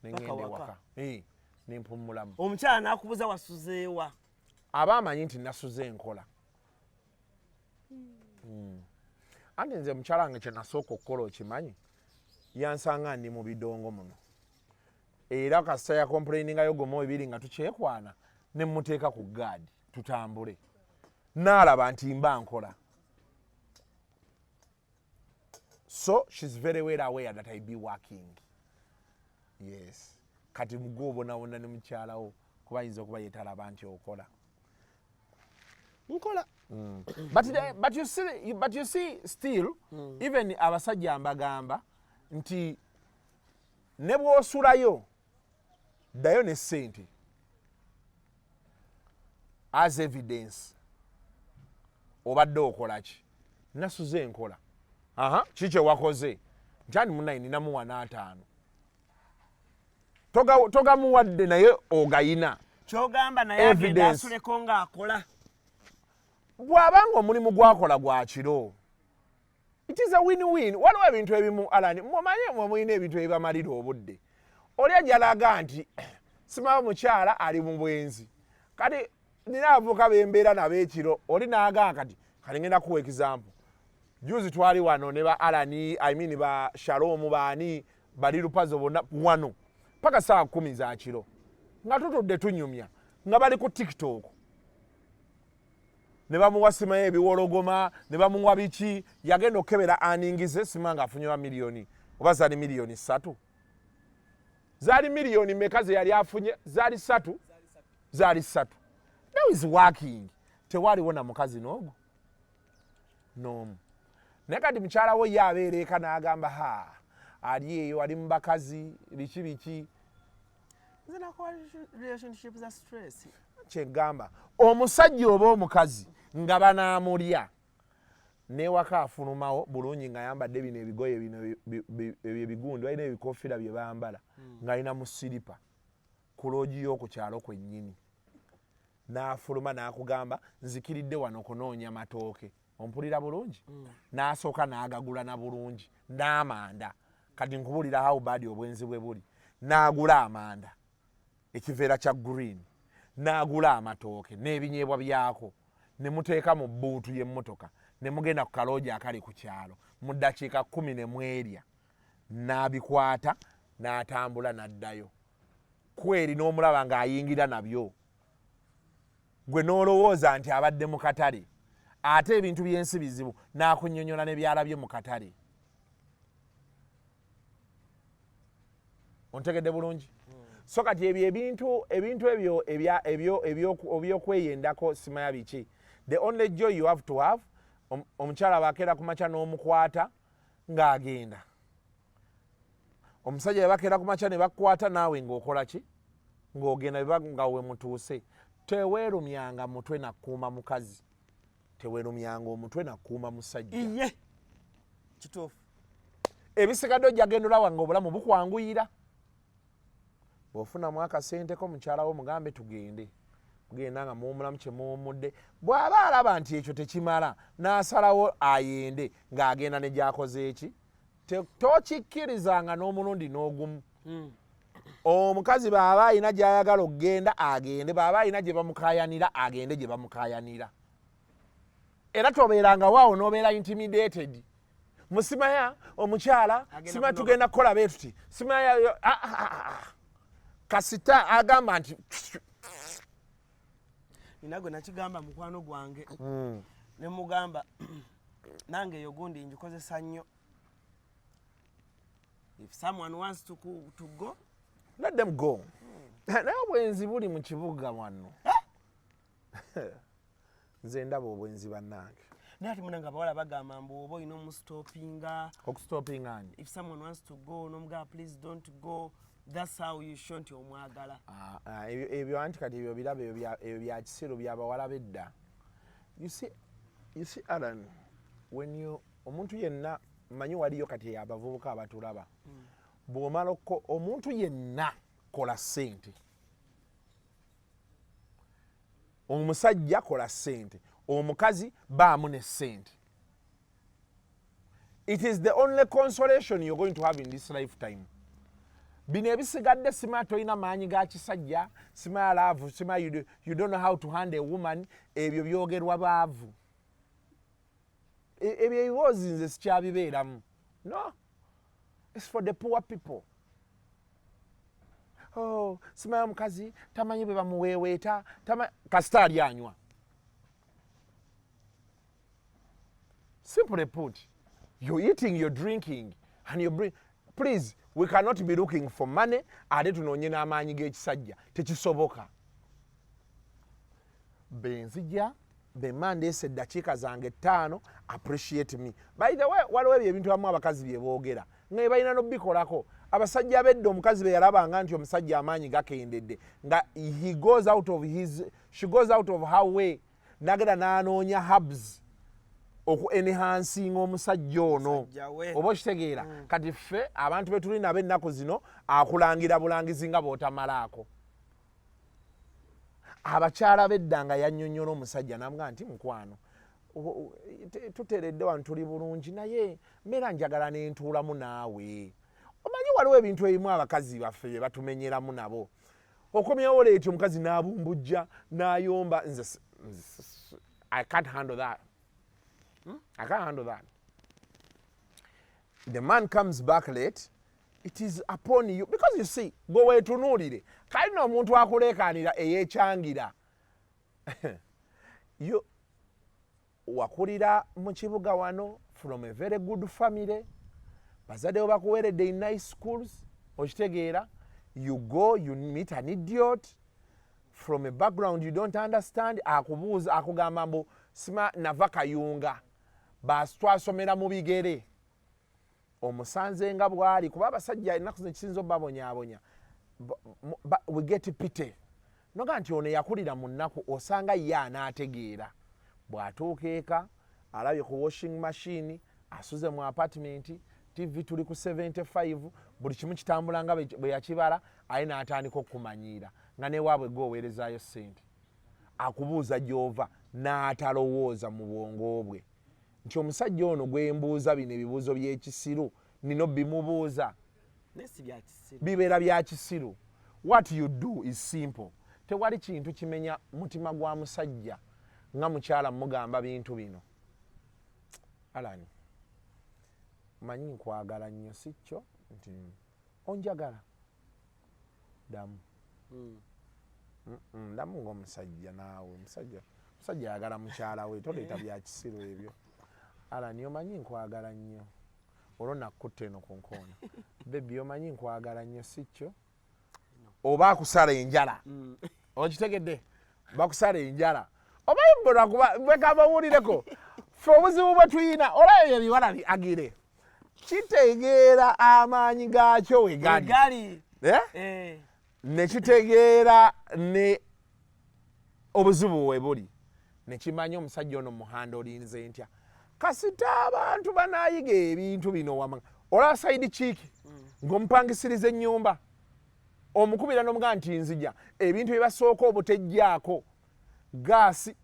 nengenda ewaka nempumulamu omukyala n'akubuza wasuzeewa aba amanyi nti nasuze enkola anti nze mukyala wange kye nasooka okukola okimanyi yansanga ndi mu bidongo muno era kasita ya complainingayo gomo ebiri nga tukyekwana ne mmuteeka ku gaadi tutambule n'alaba nti mba nkola so she's very well aware that I be working yes kati mugobonabona ne mukyalawo kuba yinza okuba yetalaba nti okola nkola but you see still even abasajja mbagamba nti ne bw'osulayo ddayo ne ssente as evidence obadde okola ki nasuze enkola kikye wakoze nkyani munayi ninamuwa n'ataano togamuwadde naye ogayina kyogamba naye agenda asuleko ng'akola bw'abanga omulimu gwakola gwa kiro it is a win-win waliwo ebintu ebimu alani mumanye mwemulina ebintu ebibamalira obudde oli ajalaga nti simaba mukyala ali mu bwenzi kati nina abavuka bembeera nabo ekiro oli naagaa kati ngenda kuwa example juzi twali wano ne ba alani ba Shalom baani bali lupazo bonna wano paka saa 10 za kiro nga tutudde tunyumya nga bali ku TikTok ne bamuwa sima ebiwologoma ne bamuwa biki yagenda okebera aningize sima nga afunye milioni oba zali milioni 3 zali milioni mekaze yali afunye zali 3 zali 3 now is working tewaliwo na mukazi n'ogo nomu naye kati mukyala wo ye abeera eka n'agamba ali eyo ali mu bakazi biki kyegamba omusajja oba omukazi nga banaamulya newaka afulumawo bulungi nga ayambadde bino ebigoye bino ebigundi balina ebikofiira bye bambala ng'alina mu siripa ku loogi y'oku kyalo kwennyini n'afuluma n'akugamba nzikiridde wano kunoonya matooke ompulira bulungi n'asooka n'agagula na bulungi n'amanda kati nkubulira how bad obwenzi bwe buli n'agula amanda ekiveera kya green n'agula amatooke n'ebinyeebwa byako ne muteeka mu bbuutu y'emmotoka ne mugenda ku kalooji akali ku kyalo mu ddakiika 10 ne mwerya n'abikwata n'atambula n'addayo kweri n'omulaba ng'ayingira nabyo gwe n'olowooza nti abadde mu katale ate ebintu by'ensi bizibu n'akunnyonnyola ne byalabye mu katale ontegedde bulungi so kati ebyo ebyo ebyokweyendako simaya biki the only joy you have to have omukyala bakeera ku makya n'omukwata ng'agenda omusajja bakeera ku makya ne bakwata naawe ng'okola ki ng'ogenda nga we mutuuse teweerumyanga mutwe nakkuuma mukazi teweerumyanga omutwe nakkuuma musajja iye kituufu ebisigadde ojjagenda wange obulamu bukwanguyira bw'ofunamu akasenteko mukyala wo mugambe tugende mugenda nga muwumulamu kye muwumudde bw'aba alaba nti ekyo tekimala n'asalawo ayende ng'agenda ne gy'akoze eki tokikkirizanga n'omulundi n'ogumu omukazi bw'aba alina gy'ayagala okugenda agende bw'aba alina gye bamukayanira agende gye bamukayanira era tobeeranga waawo n'obeera intimidated musimaya omukyala simaya tugenda kukola beetuti simaya kasita agamba nti ninagwe nakigamba mukwano gwange ne mugamba nange eyo gundi ngikozesa nnyo if someone wants to go let them go naye obwenzi buli mu kibuga wano nze ndaba obwenzi bannange naye ati munanga abawala bagamba mbu oba olina omusitopinga okusitopinga ani if someone wants to go nomugamba please don't go That's how you show nti omwagala. Ebyo anti kati ebyo birabo ebyo bya kisiro by'abawala bedda. You see Alan, when you omuntu yenna manyi waliyo kati abavubuka abatulaba. Bw'omala omuntu yenna kola ssente. Omusajja kola ssente. Omukazi baamu ne ssente. It is the only consolation you're going to have in this lifetime. Bino ebisigadde sima toyina maanyi ga kisajja, sima love, sima you don't know how to handle a woman, ebyo byogerwa baavu. Ebyo ebiwoozi nze sikyabibeeramu. No. It's for the poor people. Oh, sima omukazi tamanyi bwe bamuweeweeta, kasita ali anywa. Simply put, you're eating, you're drinking, and you bring. Please, we cannot be looking for money. Ate tunoonye n'amaanyi g'ekisajja. Tekisoboka. Benzija, bemandeese eddakiika zange 5, appreciate me. By the way, waliwo ebyo ebintu abamu abakazi bye boogera. Nga balina n'obikolako. Abasajja bedda omukazi be yalabanga nti omusajja amaanyi gakendedde. Nga she goes out of her way. Nagenda n'anoonya hubs. Oku enhancing omusajja ono oba okitegeera kati ffe abantu betuli nabo ennaku zino akulangira bulangizi nga bw'otamalaako. Abakyala bedda nga yannyonnyola omusajja n'amugaa nti mukwano tuteeredde wano tuli bulungi naye mbeera njagala n'entuulamu naawe. Omanyi waliwo ebintu ebimu abakazi baffe bye batumenyeramu nabo. Okomyewo leeti omukazi n'abumbujja n'ayomba. I can't handle that. I can't handle that. The man comes back late. It is upon you. Because you see, go wetunuulire. Kali n'omuntu akuleekaanira eyeekyangira. You wakulira mu kibuga wano from a very good family. Bazadde bakuweeredde in nice schools. Okitegeera. You go, you meet an idiot from a background you don't understand. Akubuuza akugamba mbu sima nava Kayunga. Twasomera mu bigere. Omusanze nga bwali kuba abasajja ennaku zino kisinza obabonyaabonya. We get pity. Noga nti ono yakulira mu nnaku osanga ye anaategeera. Bw'atuuka eka alabye ku washing machine, asuze mu apartment, TV tuli ku 75, buli kimu kitambula nga bwe yakibala, aye n'atandika okumanyiira. Nga ne waabwe g'oweerezaayo ssente. Akubuuza gy'ova n'atalowooza mu bwongo bwe. Nti omusajja ono gwe mbuuza bino ebibuuzo by'ekisiru nino bimubuuza bibeera bya kisiru. What you do is simple. Tewali kintu kimenya mutima gwa musajja nga mukyala mugamba bintu bino. Alani manyi nkwagala nnyo si kyo nti onjagala damu damu ng'omusajja naawe musajja ayagala mukyala we toleeta bya kisiru ebyo. Alani omanyi nkwagala nnyo olwo nakutte eno ku nkoona. Bebi omanyi nkwagala nnyo si kyo oba akusala enjala. Okitegedde bakusala enjala omanyi mbona kuba bwekabawulireko ffe obuzibu bwe tuyina olabye ebiwala agire kitegeera amaanyi gaakyo we gali ne kitegeera ne obuzibu we buli ne kimanya omusajja ono muhanda olinze ntya. Kasita abantu banaayiga ebintu bino wama olaba sayidi kiiki ng'omupangisiriza ennyumba omukubira n'omugaa nti nzija ebintu bye basooka obutejjaako gaasi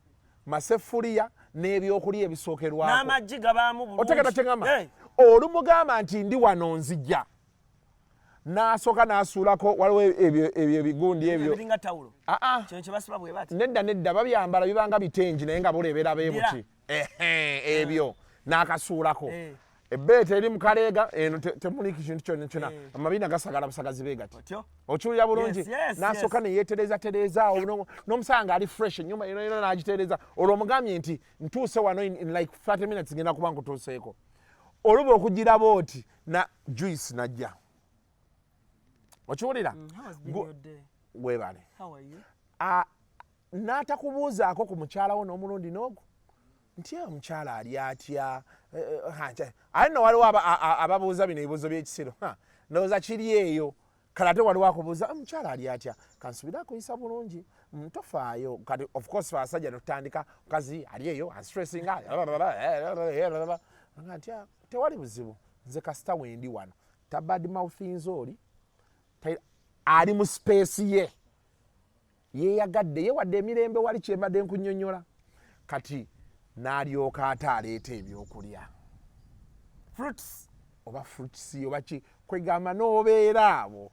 maseffuliya n'ebyokulya ebisookerwako n'amaggi gabaamu bulungi. Otegeka kyengamba olumugamba nti ndi wano nzija n'asooka n'asuulako waliwo ebyo ebigundi ebyo ebiringa tawulo kino kye basiba bwe bati nedda babyambala bibanga bitengi naye nga buleebera beebuti ebyo n'akasuulako ebbeeta eri mu kaleega eno temuliko kintu kyonna amabina gasagala busagazi beegati okiwulira bulungi n'asooka neyeetereza n'omusanga ali fresh ennyumba yona n'agitereeza olwo omugambye nti ntuuse wano in like 30 minutes ngenda kuba nkutuuseeko oluba okugiraba oti na juice najja okiwulira weebale n'atakubuuzaako ku mukyalawo n'omulundi n'ogwo nti omukyala ali atya ali no waliwo ababuuza bino ebibuuzo by'ekisiro ndowooza kiri eyo kalate waliwo akubuuza omukyala ali atya kansubira akuyisa bulungi tofaayo kati of course abasajja netutandika mukazi ali eyo anstressinga nti tewali buzibu nze kasita wendi wano tabad mouthings oli ali mu space ye yeyagadde yewadde emirembe wali kyembadde nkunyonyola kati n'alyoka ate aleeta ebyokulya fruits oba fruits oba ki kwegamba n'obeera abo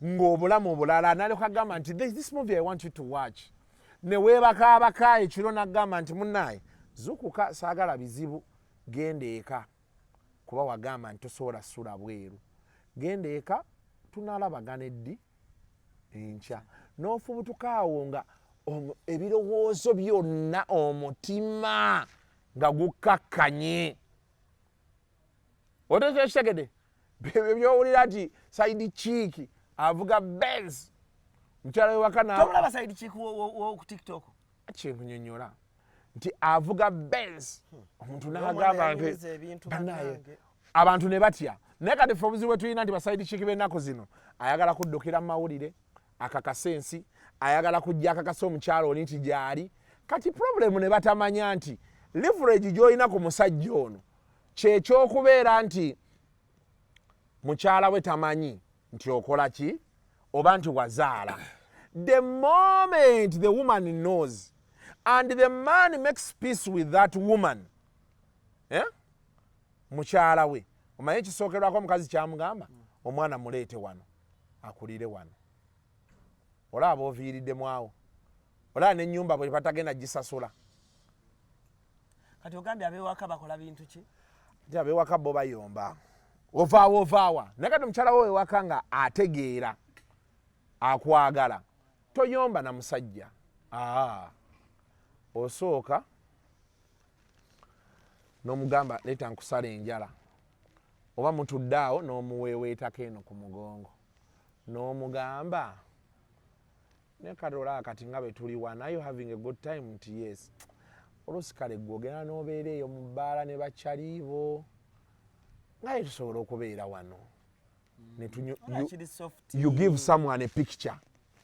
ng'obulamu obulala n'alyoka agamba nti this movie I want you to watch ne weebakaabaka ekiro n'agamba nti munnaaye zukuka saagala bizibu genda eka kuba wagamba nti tosobola ssula bweru genda eka tunaalabagana eddi enkya n'ofubutuka awo nga ebirowoozo byonna omutima nga gukkakkanye otekyekigede byowulira nti saidi chiiki avuga Benz mukyala wewaka tomulaba saidi chiiki ku TikTok kyenkunyonyola nti avuga Benz omuntu n'agamba nti banaye abantu ne batya naye kati ffe obuzibu bwe tulina nti basaidi chiiki b'ennaku zino ayagala kuddukira mu mawulire akakasa ensi ayagala kujja akakasa omukyalo oli nti gyali kati problemu ne batamanya nti leverage gy'olina ku musajja ono kyekyokubeera nti mukyala we tamanyi nti okola ki oba nti wazaala. The moment the woman knows and the man makes peace with that woman, mukyala we omanyi ekisookerwako omukazi kyamugamba omwana muleete wano akulire wano olaba oviiriddemu awo olaba n'ennyumba bwe batagenda gisasula. Kati ogambye ab'ewaka bakola bintu ki? Nti ab'ewaka bo bayomba ovaawa naye kati omukyala wo ewaka nga ategeera akwagala toyomba na musajja osooka n'omugamba leeta nkusala enjala oba mutudde awo n'omuweeweetako eno ku mugongo n'omugamba ne katola kati nga bwe tuli wano are you having a good time nti yes oluusi kale gwe ogenda n'obeera eyo mu bbaala ne bakyaliibo ngaye tusobola okubeera wano you give someone a picture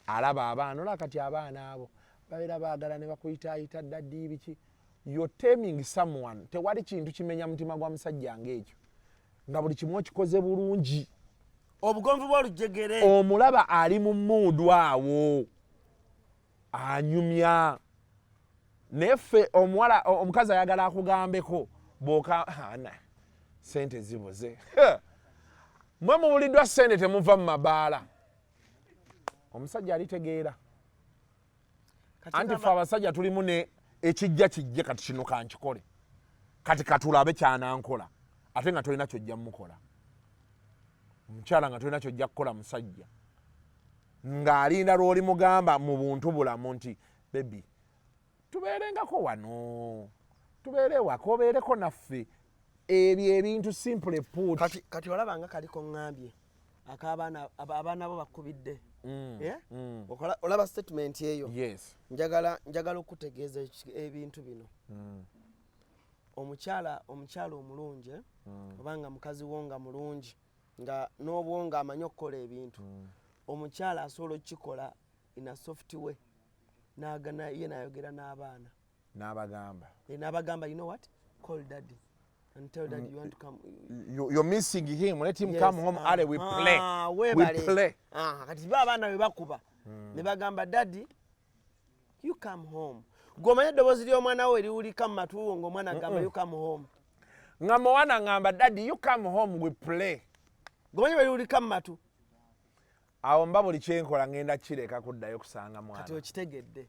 alaba abaana olaba kati abaana abo babeera baagala ne bakuyitaayita ddaddi biki you're taming someone tewali kintu kimenya mutima gwa musajja ng'ekyo nga buli kimu okikoze bulungi obugonvu bw'olujegere omulaba ali mu muudu awo anyumya neffe omuwala omukazi ayagala akugambeko bwoka sente zibuze mwe mubuliddwa sente temuva mu mabaala omusajja alitegeera anti ffe abasajja tulimu ne ekijja kijje kati kino kankikole kati katulabe kyanankola ate nga tolina kyojja mukola omukyala nga tolina kyojja kukola musajja ng'alinda lw'oli mugamba mu buntu bulamu nti bebi tubeerengako wano tubeere ewaka obeereko naffe ebyo ebintu simple put kati olaba nga kaliko ŋŋambye abaana bo bakubidde olaba statement eyo yes njagala okutegeeza ebintu bino omukyala omulungi obanga mukazi wo nga mulungi nga n'obwo nga amanyi okukola ebintu omukyala asobola okukikola in a soft way ye nayogera n'abaana n'abagamba you know what call daddy and tell daddy you want to come you're missing him let him come home ale we play kati abaana we bakuba ne bagamba daddy you come home gwomanyi eddoboozi ly'omwana we eriwulika mu matuwo ng'omwana agamba you come home nga mwana ngamba daddy you come home we play gwomanyi we eriwulika mu matu awo mba buli kyenkola ngenda kireka kuddayo kusanga mwana kati okitegedde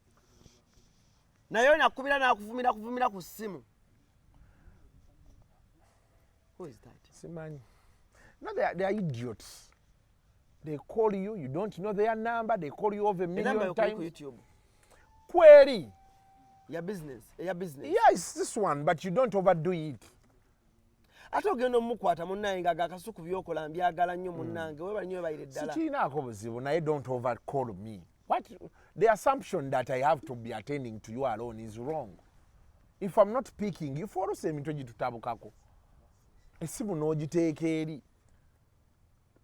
naye nakubira nakuvumira ku ssimu. Who is that? Simanyi. No, they are idiots. They call you, you don't know their number, they call you over a million times. YouTube. Query. Your business. Yeah, it's this one, but you don't overdo it. Ate ogenda omukwata munnaye nga Kasuku byokola mbyagala nnyo munnange webali nnyo bayire ddala. Sikirinaako buzibu naye don't overcall me. What the assumption that I have to be attending to you alone is wrong. If I'm not picking, you force emintu gitutabukako. Esimu n'ogiteeka eri.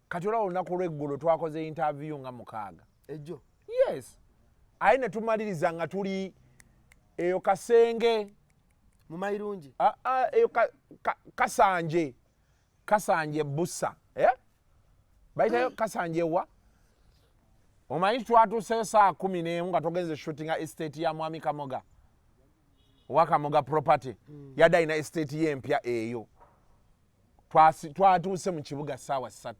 kati olaba olunaku lw'eggulu twakoze interview nga 6 ejo yes aye ne tumaliriza nga tuli eyo Kasenge mu Mayirungi eyo Kasanje Busa bayitayo Kasanje wa omanyi twatuuseyo saa 11 nga togenze shootinga estate ya Mwami Kamoga Wakamoga property yadda ina estate y'empya eyo twatuuse mu kibuga ssaawa 3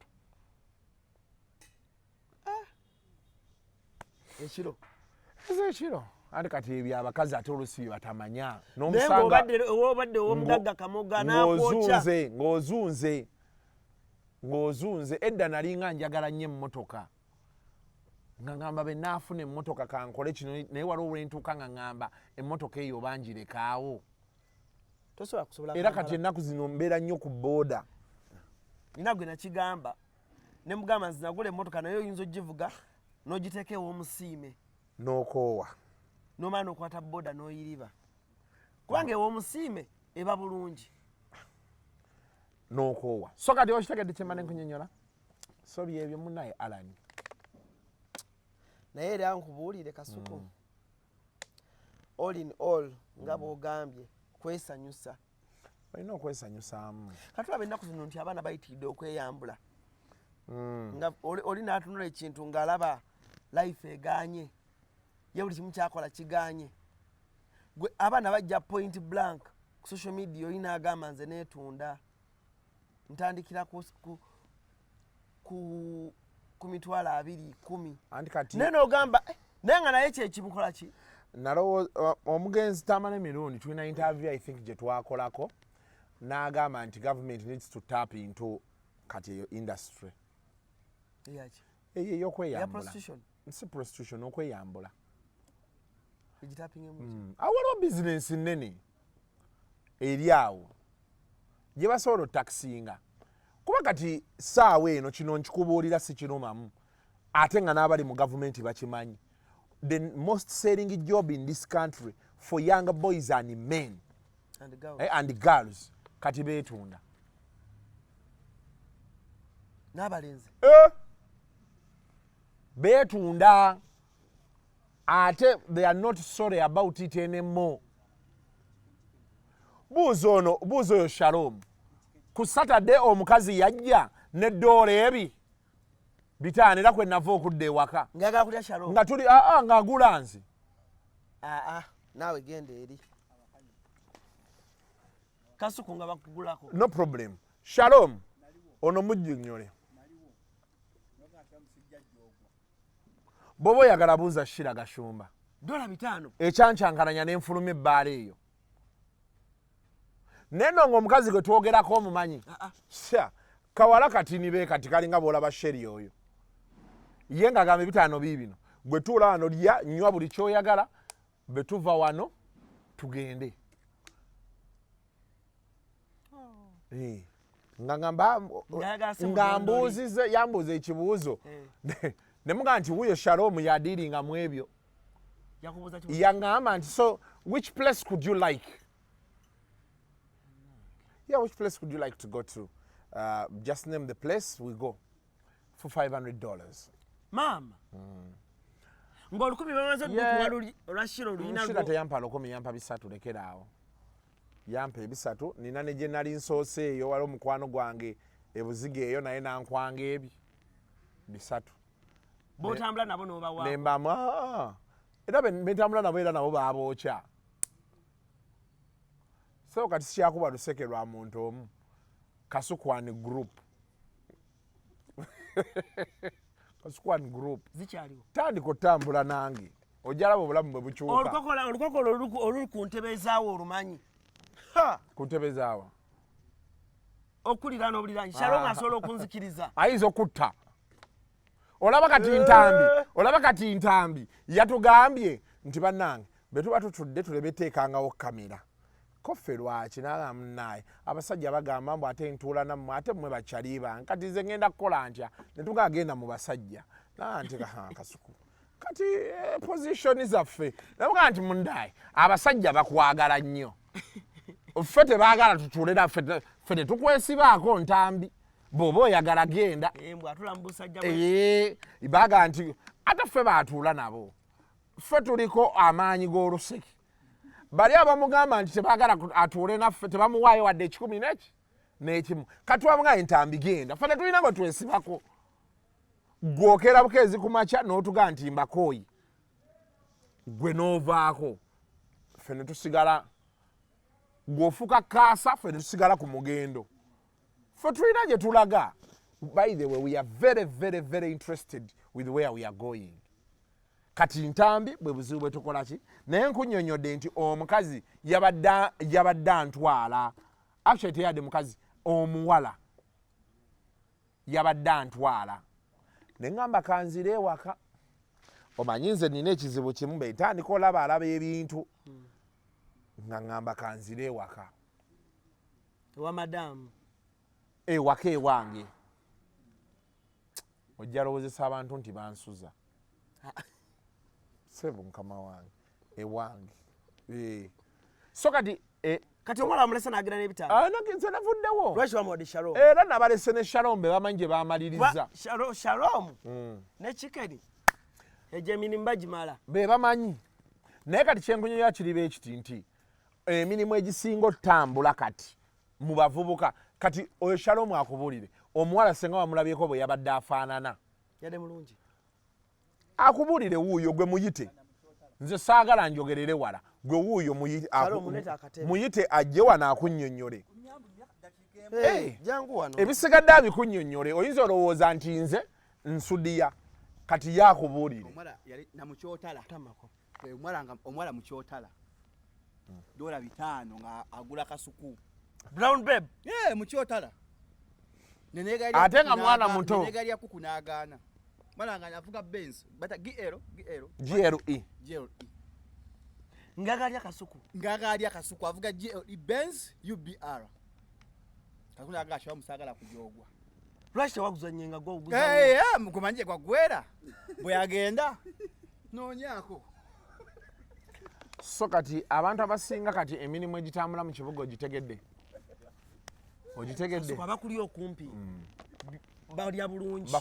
ekiro ate kati ebyo abakazi ate olusi bye batamanya n'omusanga obadde omudagga Kamoga n'akwoca ng'ozunze edda nali nga njagala nnyo emmotoka nga ngamba be naafuna emmotoka kankole kino naye waliwo bwentuuka nga ngamba emmotoka eyo bangirekaawo era kati ennaku zino mbeera nnyo ku booda nina gwe nakigamba ne mugamba zinagula emmotoka naye oyinza ogivuga n'ogiteeka ew'omusiime n'okoowa n'omala n'okwata booda n'oyiriba kubanga ew'omusiime eba bulungi n'okoowa so kati okitegedde kyemba ne nkunyonnyola so byebyo munnaye Allan naye era nkubuulire Kasuku all in all nga bw'ogambye kwesanyusa olina okwesanyusaamu kati olaba ennaku zino nti abaana bayitiridde okweyambula nga oli n'atunula ekintu ng'alaba life eganye ye buli kimu kyakola kiganye gwe abaana bajja point blank ku social media olina agamba nze neetunda ntandikira ku 20,10 anti kati naye n'ogamba naye nga naye kyekimukola ki nalowooza omugenzi tamala emirundi tulina interview I think gye twakolako n'agamba nti government needs to tap into kati eyo industry eyaki eyo ey'okweyambula si prostitution okweyambula waliwo bizinensi nnene eri awo gye basobola otakisinga kuba kati saawa eno kino nkikubuulira si kirumamu ate nga n'abali mu gavumenti bakimanyi the most selling job in this country for young boys and men and girls kati beetunda n'abalenzi beetunda ate they are not sorry about it anymore. buuzo oyo Shalom ku Saturday omukazi yajja n'eddoolo ebi bitaano era kwe nava okudda ewaka ngagala kulya Shalom nga tuli ng'agula nze naawe genda eri Kasuku nga bakugulako no problem Shalom ono mujjunyole bw'oba oyagala buuza Shira Gashumba $5 ekyankyankalanya n'enfuluma ebbaala eyo neno ng'omukazi gwe twogerako omumanyi kawala katini be kati kalinga bw'olaba Sheri oyo ye ng'agamba $5 biibino gwe tuula wano lya nnywa buli kyoyagala be tuva wano tugende nga mbuuzize yambuuza ekibuuzo ne muga nti wuyo Shalom yadiiringa mu ebyo yaŋŋamba nti so which place could you like which place would you like to go to just name the place we go for $500 mama ng'olukumi bamaze okukuwa olwa Shira oluyina Shira teyampa 10 yampa 3 lekeraawo yampa 3 nina ne gye nali nsoose eyo wali omukwano gwange ebuziga eyo naye nankwanga ebi 3 b'otambula nabo n'obawa nembamu era bentambula nabo era nabo baabookya so kati sikyakuba luseke lwa muntu omu Kasuku group Kasuku group zikyaliwo tandika otambula nange ojalaba obulamu bwe bukyuka olukokola oluli ku ntebe ezaawo olumanyi ku ntebe zaawo okulira n'obuliranye Shalom asobola okunzikiriza ayinza okutta olaba kati ntambi yatugambye nti bannange betuba tutudde tulebeteekangawo kamera koffe lwaki naga munnaye abasajja bagamba mbu ate ntuula nammwe ate mmwe bakyaliba kati nze ngenda kukola ntya ne tugagenda mu basajja naa nti Kasuku kati position zaffe namuga nti mundaye abasajja bakwagala nnyo ffe tebaagala tutuulera ffe tetukwesibaako ntambi bw'oba oyagala genda mbw'atula mu busajja baga nti ate ffe baatuula nabo ffe tuliko amaanyi g'oluseke bali abamugamba nti tebaagala atuule naffe tebamuwaayo wadde 10 n'ekimu katwamuga entambi genda ffe tetulina ngo twesibako gwokera bukeezi ku makya n'otugaa nti mbakooyi gwe n'ovaako ffe ne tusigala gw'ofuuka kaasa ffe ne tusigala ku mugendo ffe tulina gye tulaga. By the way, we are very, very, very interested with where we are going. Kati ntambi bwe buzibu bwe tukola ki naye nkunnyonnyodde nti omukazi yabadde antwala actually teyadde mukazi omuwala yabadde antwala ne ŋŋamba kanzire ewaka omanyi nze nina ekizibu kimu betandika olaba alaba ebintu nga ŋŋamba kanzire ewaka ewa madamu ewaka ewange ojja lowoozesa abantu nti bansuza sebu mukama wange ewange so kati omwana wamulese n'agenda n'ebitabo nze navuddewo lwaki bamuwadde shalom era nabalese ne shalom be bamanyi gye bamaliriza shalom ne chikeni egyo emirimu bagimala be bamanyi naye kati kyenkunyolera kiriba ekiti nti emirimu egisinga otambula kati mu bavubuka kati oyo shalom akubuulire omuwala senga wamulabyeko bwe yabadde afaanana yadde mulungi akubuulire wuuyo gwe muyite nze saagala njogerere wala gwe wuuyo muyite ajje wano akunnyonnyole jangu wano ebisigadde abikunnyonnyole oyinza olowooza nti nze nsudiya kati yakubuulire omwala mu kyotala $5 nga agula kasuku brown babe mu kyotala ate nga mwana muto nenegalya kuku n'agaana mwana nga avuga Benz bata GLE ngagalya kasuku avuga GLE Benz UBR kakuna agasha musagala kujogwa lwaki waguzanyenga gwo kumanje kwa gwera bwe yagenda nonyako so kati abantu abasinga kati emirimu egitambula mu kibuga ogitegedde abakuli okumpi balya bulungi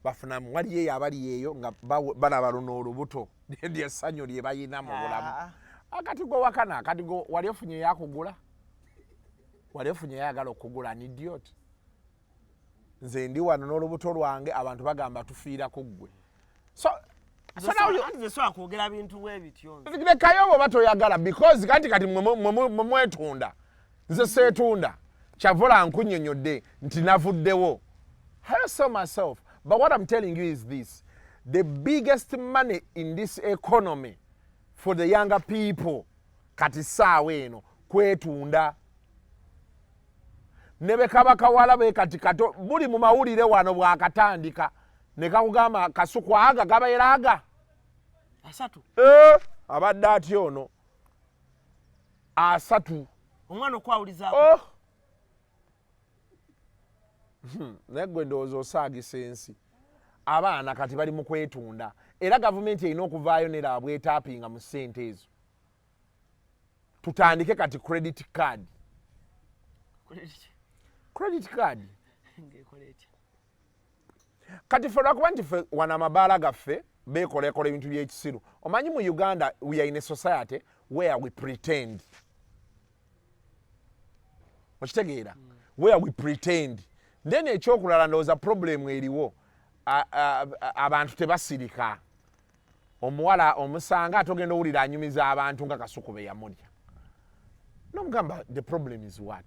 bafunamu waliyo eyo abali eyo nga balaba luno olubuto lyessanyu lye bayina mu bulamu akati gwe wakana kati gwe wali ofunye yakugula wali ofunye yagala okugula ni idiot nze ndi wano n'olubuto lwange abantu bagamba tufiira ku ggwe so akwogera bintu bwebityo lekayo oba toyagala because kati mwetunda nze seetunda kyavola nkunnyonnyodde nti navuddewo. I saw myself, but what I'm telling you is this: the biggest money in this economy for the younger people kati saawa eno kwetunda ne bekabaka wala be kati kato buli mu mawulire wano bwakatandika ne kakugamba Kasuku aga gabayiraga asatu abadde atyo ono asatu omwana okwawulizaako negwe ndowooza osaagisa ensi abaana kati bali mu kwetunda era gavumenti erina okuvaayo nerabwetaapinga mu ssente ezo tutandike kati credit card kati ffe lwakuba nti ffe wana amabaala gaffe beekolakola ebintu by'ekisiru omanyi mu Uganda we are in a society where we pretend okitegeera where we pretend then ekyokulala ndowooza problem eriwo abantu tebasirika omuwala omusanga atogenda owulira anyumiza abantu nga Kasuku be yamulya nomugamba the problem is what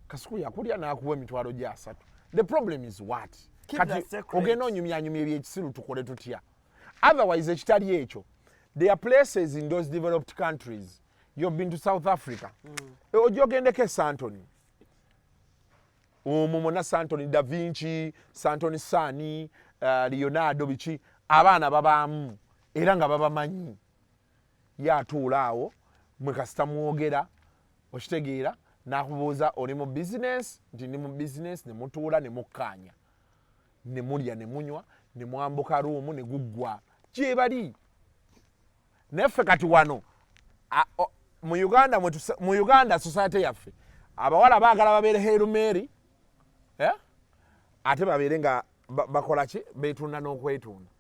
Kasuku yakulya n'akuwa emitwalo gya 3 the problem is what kati ogenda onyumyanyumya ebyekisiru tukole tutya otherwise ekitali ekyo there are places in those developed countries you've been to South Africa ojogendeko Santoni omumona Santoni Da Vinci Santoni Sani Leonardo bichi abaana babaamu era nga babamanyi yatuula awo mwe kasita mwogera okitegeera n'akubuuza oli mu business nti ndi mu business ne mutuula ne mukkaanya ne mulya ne munywa ne mwambuka ruumu ne guggwa gye bali neffe kati wano mu Uganda society yaffe abawala baagala babeere heerumeri ate babeere nga bakola ki beetunda n'okwetunda.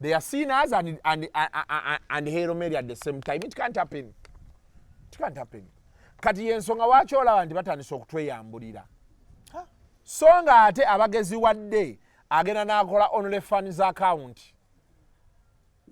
They are seen as and heerumeri at the same time. It can't happen. It can't happen. Kati yensonga lwaki olaba nti batandise okutweyambulira. So nga ate abagezi wadde agenda n'akola OnlyFans account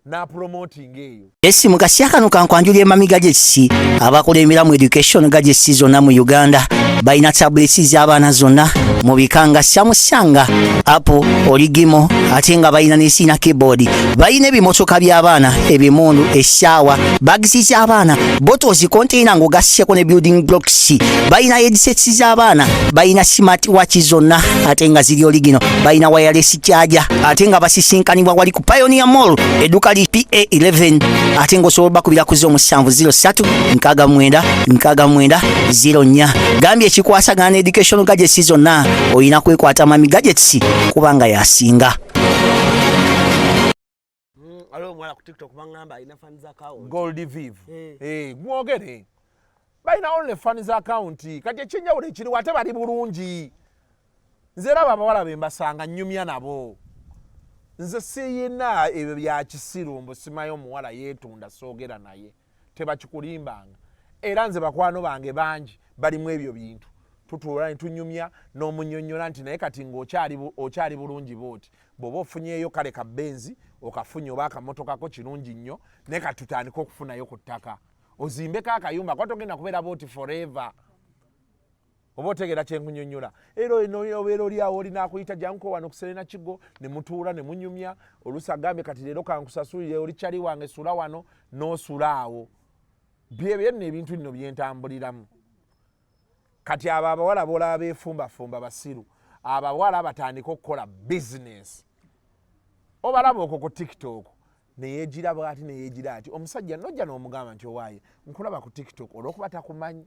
na promoting eyo. Esi mukasya kano kankwanjulya emamiga gy'ekisi abakola emiramu education ga gy'ekisi zonna mu Uganda balina tablets z'abaana zonna mu bikanga syamusanga apo oligimo ate nga balina n'esiina keyboard balina ebimotoka by'abaana ebimundu essaawa bagisi z'abaana bottles container ng'ogasseko ne building blocks balina headsets z'abaana balina smart watch zonna ate nga ziri oligino balina wireless charger ate nga basisinkanibwa wali ku Pioneer Mall eduka li PA11 ate ng'osobola bakubira ku 07069904 gambye ekikwasagana education gadgets zonna oyina kwekwata mami gadgets kubanga yasinga. Alo mwana ku TikTok bangamba alina fans account. Gold Vive. Mwogere. Balina OnlyFans account. Kati ekinjawulo ekiri ate bali bulungi. Nze raba abawala be mbasanga nnyumya nabo. Nze siyina ebyo bya kisirumbo simayo omuwala yeetunda soogera naye tebakikulimbanga era nze bakwano bange bangi balimu ebyo bintu tutuula ne tunyumya n'omunnyonnyola nti naye kati ng'okyali bulungi booti bw'oba ofunyeeyo kale ka benzi okafunye oba akamotokako kirungi nnyo naye kati tutandika okufunayo ku ttaka ozimbeko akayumba kwa togenda kubeera booti forever. Oba otegera kyenkunyonnyola era obeera oli awo olina akuyita janko wano kuserena kigo ne mutuula ne munyumya oluusi agambye kati leero kankusasulire oli kyali wange sula wano n'osula awo byebyo nno ebintu bino byentambuliramu. Kati abo abawala boolaba beefumbafumba basiru abawala batandika okukola bizinesi obalaba okwo ku TikTok neyeegira bw'ati neyeegira ati omusajja nojja n'omugamba nti owaaye nkulaba ku TikTok olw'okuba takumanyi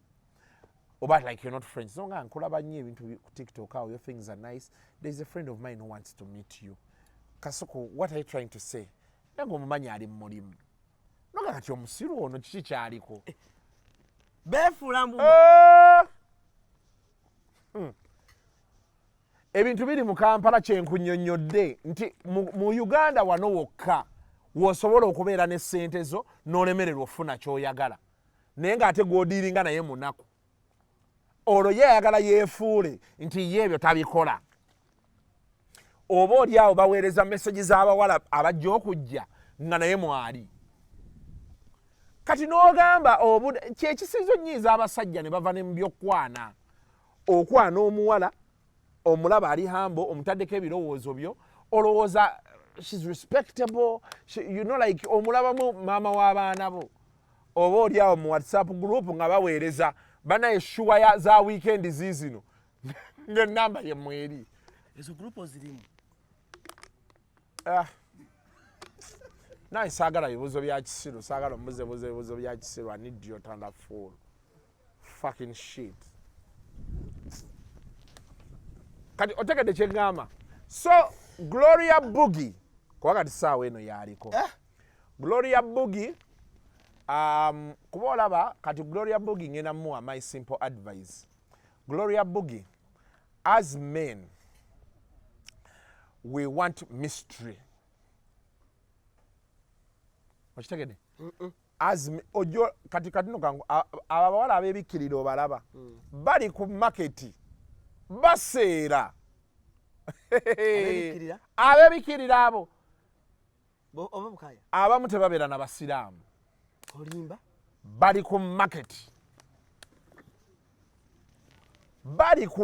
oba like you're not friends. So nga nkulaba nnyo ebintu ku TikTok how your things are nice. There's a friend of mine who wants to meet you. Kasuku, what are you trying to say? Nange omumanyi ali mu mulimu. Noga kati omusiru ono kiki kyaliko? Beefula mu ebintu biri mu Kampala kyenkunnyonnyodde nti mu Uganda wano wokka w'osobola okubeera ne ssente zo n'olemererwa ofuna ky'oyagala naye ng'ate gw'odiiringa naye munaku olwo ye ayagala yeefuule nti ye ebyo tabikola. Oba oli awo baweereza mesegi z'abawala abajja okujja nga naye mwali. Kati n'ogamba kyekisinzo nnyiza abasajja ne bava ne mu byokwana. Okwana omuwala omulaba ali hambo omutaddeko ebirowoozo byo olowooza she's respectable you know like omulabamu maama w'abaana bo. Oba oli awo mu WhatsApp group nga baweereza bana eshuwa za weekend zizino ng'ennamba ye mweri. Ezo group zirimu. Naye saagala bibuzo bya kisiru saagala omubuzebuze ebibuzo bya kisiru I need your thunder full fucking shit. Kati otegedde kyengamba so Gloria Boogie kuba kati saawa eno yaliko Gloria Boogie kuba olaba kati Gloria Boogie ngenda muwa my simple advice. Gloria Boogie, as men we want mystery. Okitegedde? As ojo kati no kangu abawala abebikirira obalaba bali ku market baseera abebikirira abo oba bukaya abamu tebabeera n'abasiraamu olimba bali ku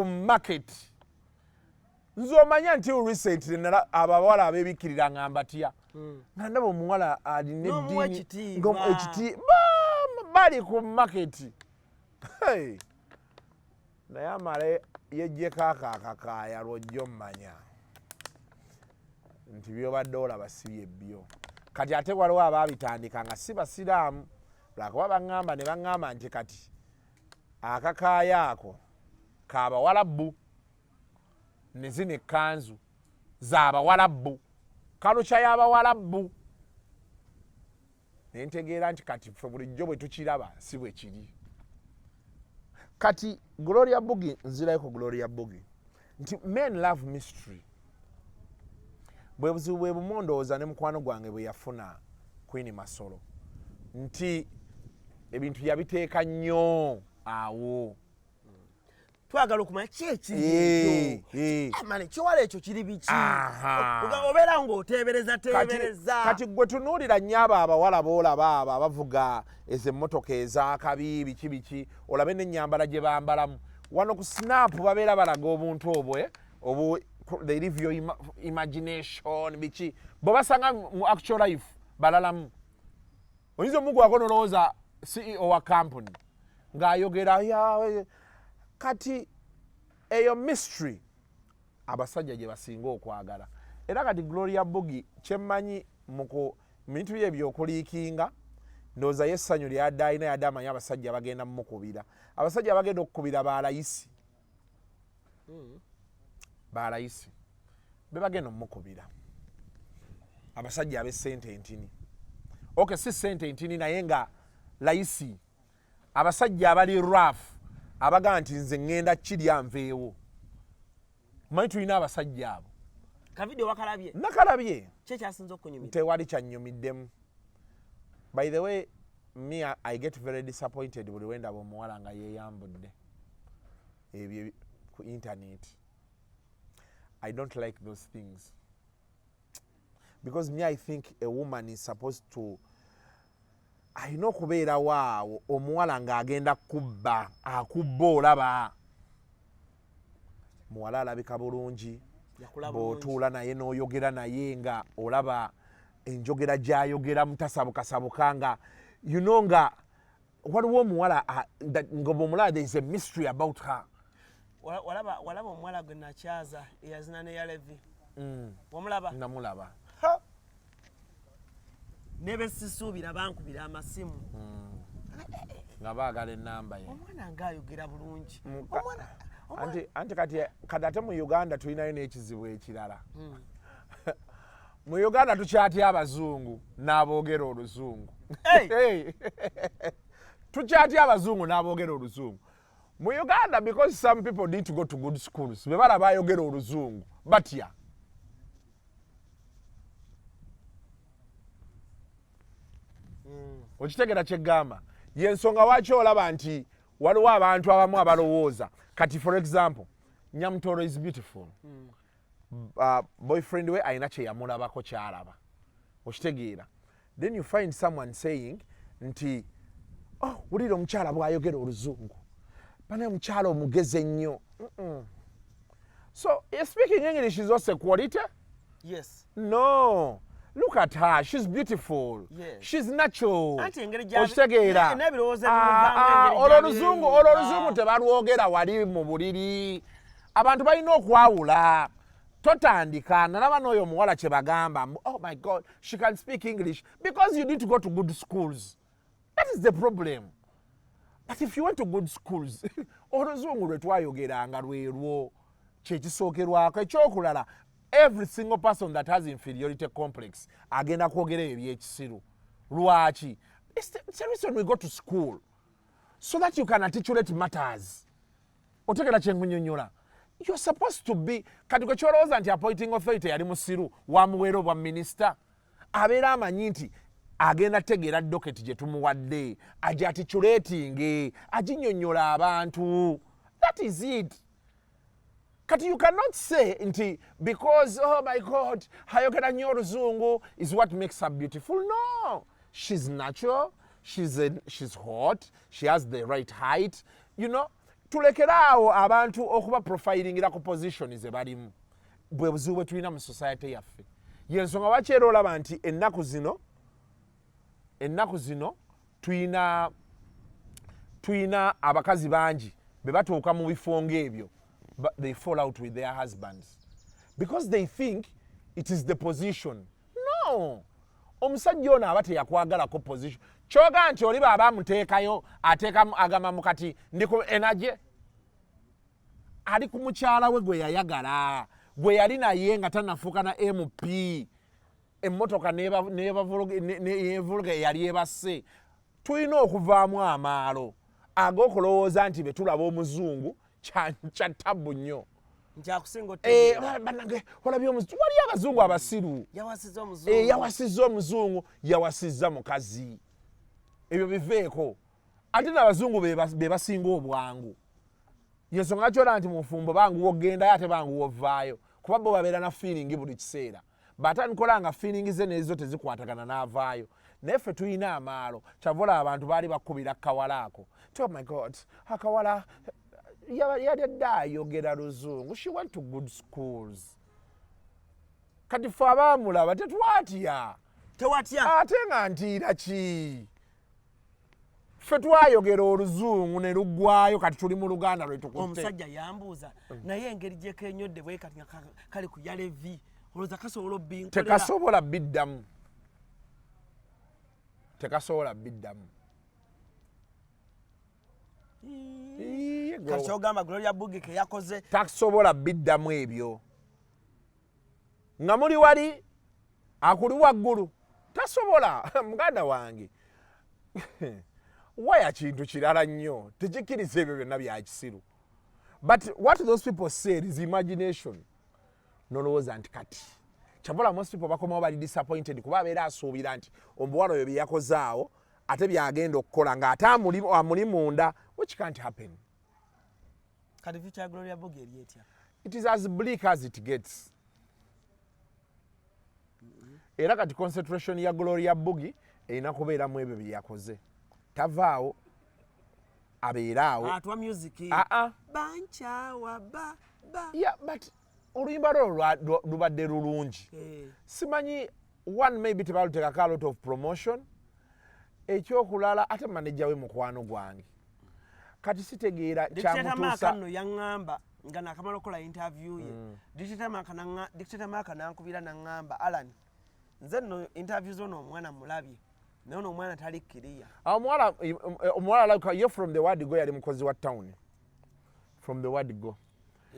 market nze omanya nti recently nala abawala abebikirira ngamba tya nga ndaba omuwala alina eddiini bali ku market naye amale yejjeko akakakaaya lwojja ommanya nti byobadde olaba si byebbyo. Kati ate waliwo abaabitandika nga si basiraamu lwakuba baŋŋamba ne baŋŋamba nti kati akakaaya ako kaabawalabbu ne zino ekkanzu z'abawalabbu kalukya y'abawalabbu ne ntegeera nti kati ffe bulijjo bwe tukiraba si bwe kiri. kati Gloria Bugi nzirayeko Gloria Bugi nti men love mystery bwe buzibu bwe bumondooza ne mukwano gwange bwe yafuna Queen Masolo nti ebintu yabiteeka nnyo awo twagala okumanya kyekiri amani kiwala ekyo kiri biki obeera ng'oteebereza kati gwe tunuulira nnyo abo abawala boolaba abo abavuga ezo emmotoka ez'akabi biki biki olabe n'ennyambala gye bambalamu wano ku snap babeera balaga obuntu obwo they leave your imagination biki bwe basanga mu actual life balalamu oyinza omugwako nolowooza CEO wa company ng'ayogera kati eyo mystery abasajja gye basinga okwagala era kati Gloria Bugi kyemmanyi mu bintu bye by'okuliikinga ndowooza ye essanyu lyadde alina yadde amanyi abasajja bagenda mumukubira abasajja bagenda okukubira balayisi balayisi be bagenda omukubira abasajja ab'essente entini si ssente entini naye nga layisi abasajja abali rough abaga nti nze ŋŋenda kirya nveewo manyi tulina abasajja abo kavidiyo wakalabye nakalabye kyekyasinza okunyumira tewali kyannyumiddemu by the way me I get very disappointed buli wendaba omuwala nga yeeyambudde ebyo ku internet I don't like those things because me I think a woman is supposed to alina okubeerawo awo omuwala ng'agenda kubba akubba olaba muwala alabika bulungi bw'otuula naye n'oyogera naye nga olaba enjogera gy'ayogera mutasabukasabuka nga you know nga waliwo omuwala ng'omulala there is a mystery about her walaba omuwala gwe nakyaza eyazina ne yalevi wamulaba namulaba nebesisuubira bankubira amasimu nga baagala ennamba ye omwana ng'ayogera bulungi anti kati ate mu Uganda tulinayo n'ekizibu ekirala mu Uganda tukyatya abazungu n'aboogera oluzungu tukyatya abazungu n'aboogera oluzungu mu Uganda because some people need to go to good schools be balaba ayogera oluzungu batya okitegera kyeggamba yensonga waki olaba nti waliwo abantu abamu abalowooza kati for example Nyamutoro is beautiful boyfriend we alina kye yamulabako kyalaba okitegeera then you find someone saying nti wulira omukyala bw'ayogera oluzungu banaye omukyala omugeze nnyo so speaking English is also a quality no look at her, she's beautiful. Yes. She's natural. Okitegeera. Olw'oluzungu tebalwogera wali mu buliri. Abantu balina okwawula. Totandika nalaba n'oyo omuwala kye bagamba. Oh my God, she can speak English. Because you need to go to good schools. That is the problem. But if you went to good schools, oluzungu lwe twayogeranga lwerwo kye kisookerwako ekyokulala. Every single person that has inferiority complex agenda kwogera ebyekisiru lwaki it's the reason we go to school so that you can articulate matters otegera kyenkunyonnyola you're supposed to be kati kwe kyolowooza nti appointing authority yali musiru wamuweera obwa minisita abeera amanyi nti agenda tegeera doketi gye tumuwadde agiarticulating aginnyonnyola abantu that is it. Kati you cannot say nti because oh my God hayogera nnyo oluzungu is what makes her beautiful. No, she's natural, she's hot, she has the right height, you know. Tulekeraawo abantu okuba profilingira ku position ze balimu bwe buzibu bwe tulina mu society yaffe yensonga lwaki era olaba nti ennaku zino tuyina abakazi bangi be batuuka mu bifo ng'ebyo but they fall out with their husbands because they think it is the position. No, omusajja ono aba teyakwagalako position kyoga nti oli baba amuteekayo ateekamu agamba mukati ndi ku energy ali ku mukyala we gwe yayagala gwe yali naye nga tanafuuka na MP emmotoka neevuluga yali ebasse tulina okuvaamu amaalo ag'okulowooza nti be tulaba omuzungu kya ttabbu nnyo. Njakusinga otegeera. Bannange olabye omuzungu wali abazungu abasiru. Yawasizza omuzungu. Yawasizza omuzungu yawasizza mukazi. Ebyo biveeko. Ate n'abazungu be basinga obwangu. Yensonga ky'ola nti mu nfumbo bangu wogendayo ate bangu wovaayo. Kuba bo babeera na feeling buli kiseera. Batandikola nga feeling ze nezo tezikwatagana n'avaayo. Naye ffe tulina amaalo. Kyavola abantu baali bakubira akawala ako. Oh my God, akawala yadda ayogera Luzungu. She went to good schools. Kati ffe abaamulaba tetwatya. Tewatya. Ate nga ntiira ki? Ffe twayogera Oluzungu ne luggwayo kati tuli mu Luganda lwe tukutte. Omusajja yambuuza naye engeri gye kenyodde bwe kati nga kali ku yalevi olowooza kasobola obbinkolera. Tekasobola biddamu. Tekasobola biddamu. Kati kyogamba Gloria Bugi ke yakoze. Takusobola biddamu ebyo. Nga muli wali akuli waggulu. Tasobola muganda wange. Waya kintu kirala nnyo. Tekikiriza ebyo byonna bya kisiru. But what those people said is imagination. Nolowooza nti kati. Kyavola most people bakomawo bali disappointed kuba abeera asuubira nti omuwala oyo bye yakozaawo ate byagenda okukola ng'ate amuli munda, which can't happen. Kati future ya Gloria Bugi eri etya? It is as bleak as it gets. Era kati concentration ya Gloria Bugi erina kubeeramu ebyo bye yakoze. Tavaawo abeeraawo. Atwa music. Banchawa ba. Yeah, but oluyimba lwo lubadde lulungi. Simanyi one maybe tebaluteekako a lot of promotion. Ekyokulala ate manager we mukwano gwange. Kati sitegeera kyamutuusa. Nno yaŋŋamba nga nakamala okukola interview ye. Dictator Maka nankubira naŋŋamba Alan. Nze nno interview z'ono omwana mulabye. Naye ono omwana tali kkiriya. Omuwala like you're from the word go yali mukozi wa town. From the word go.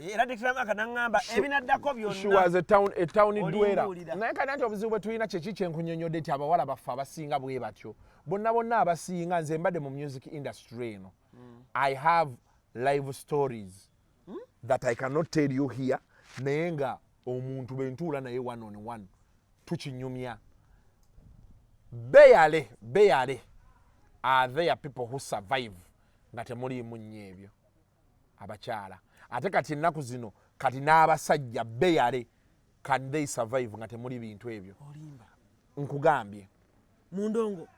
Era Dictator Maka naŋŋamba ebinaddako byonna. She was a town dwera. Naye kati anti obuzibu bwe tulina kyeki kyenkunnyonnyodde nti abawala baffe abasinga bwe batyo. Bonna abasinga nze mbadde mu music industry eno. I have live stories that I cannot tell you here. Naye nga omuntu bentuula naye one on one. Tukinyumya. Beyale are there people who survive nga temuliimu nnyo ebyo. Abakyala. Ate kati ennaku zino kati n'abasajja beyale can they survive nga temuli bintu ebyo. Olimba. Nkugambye.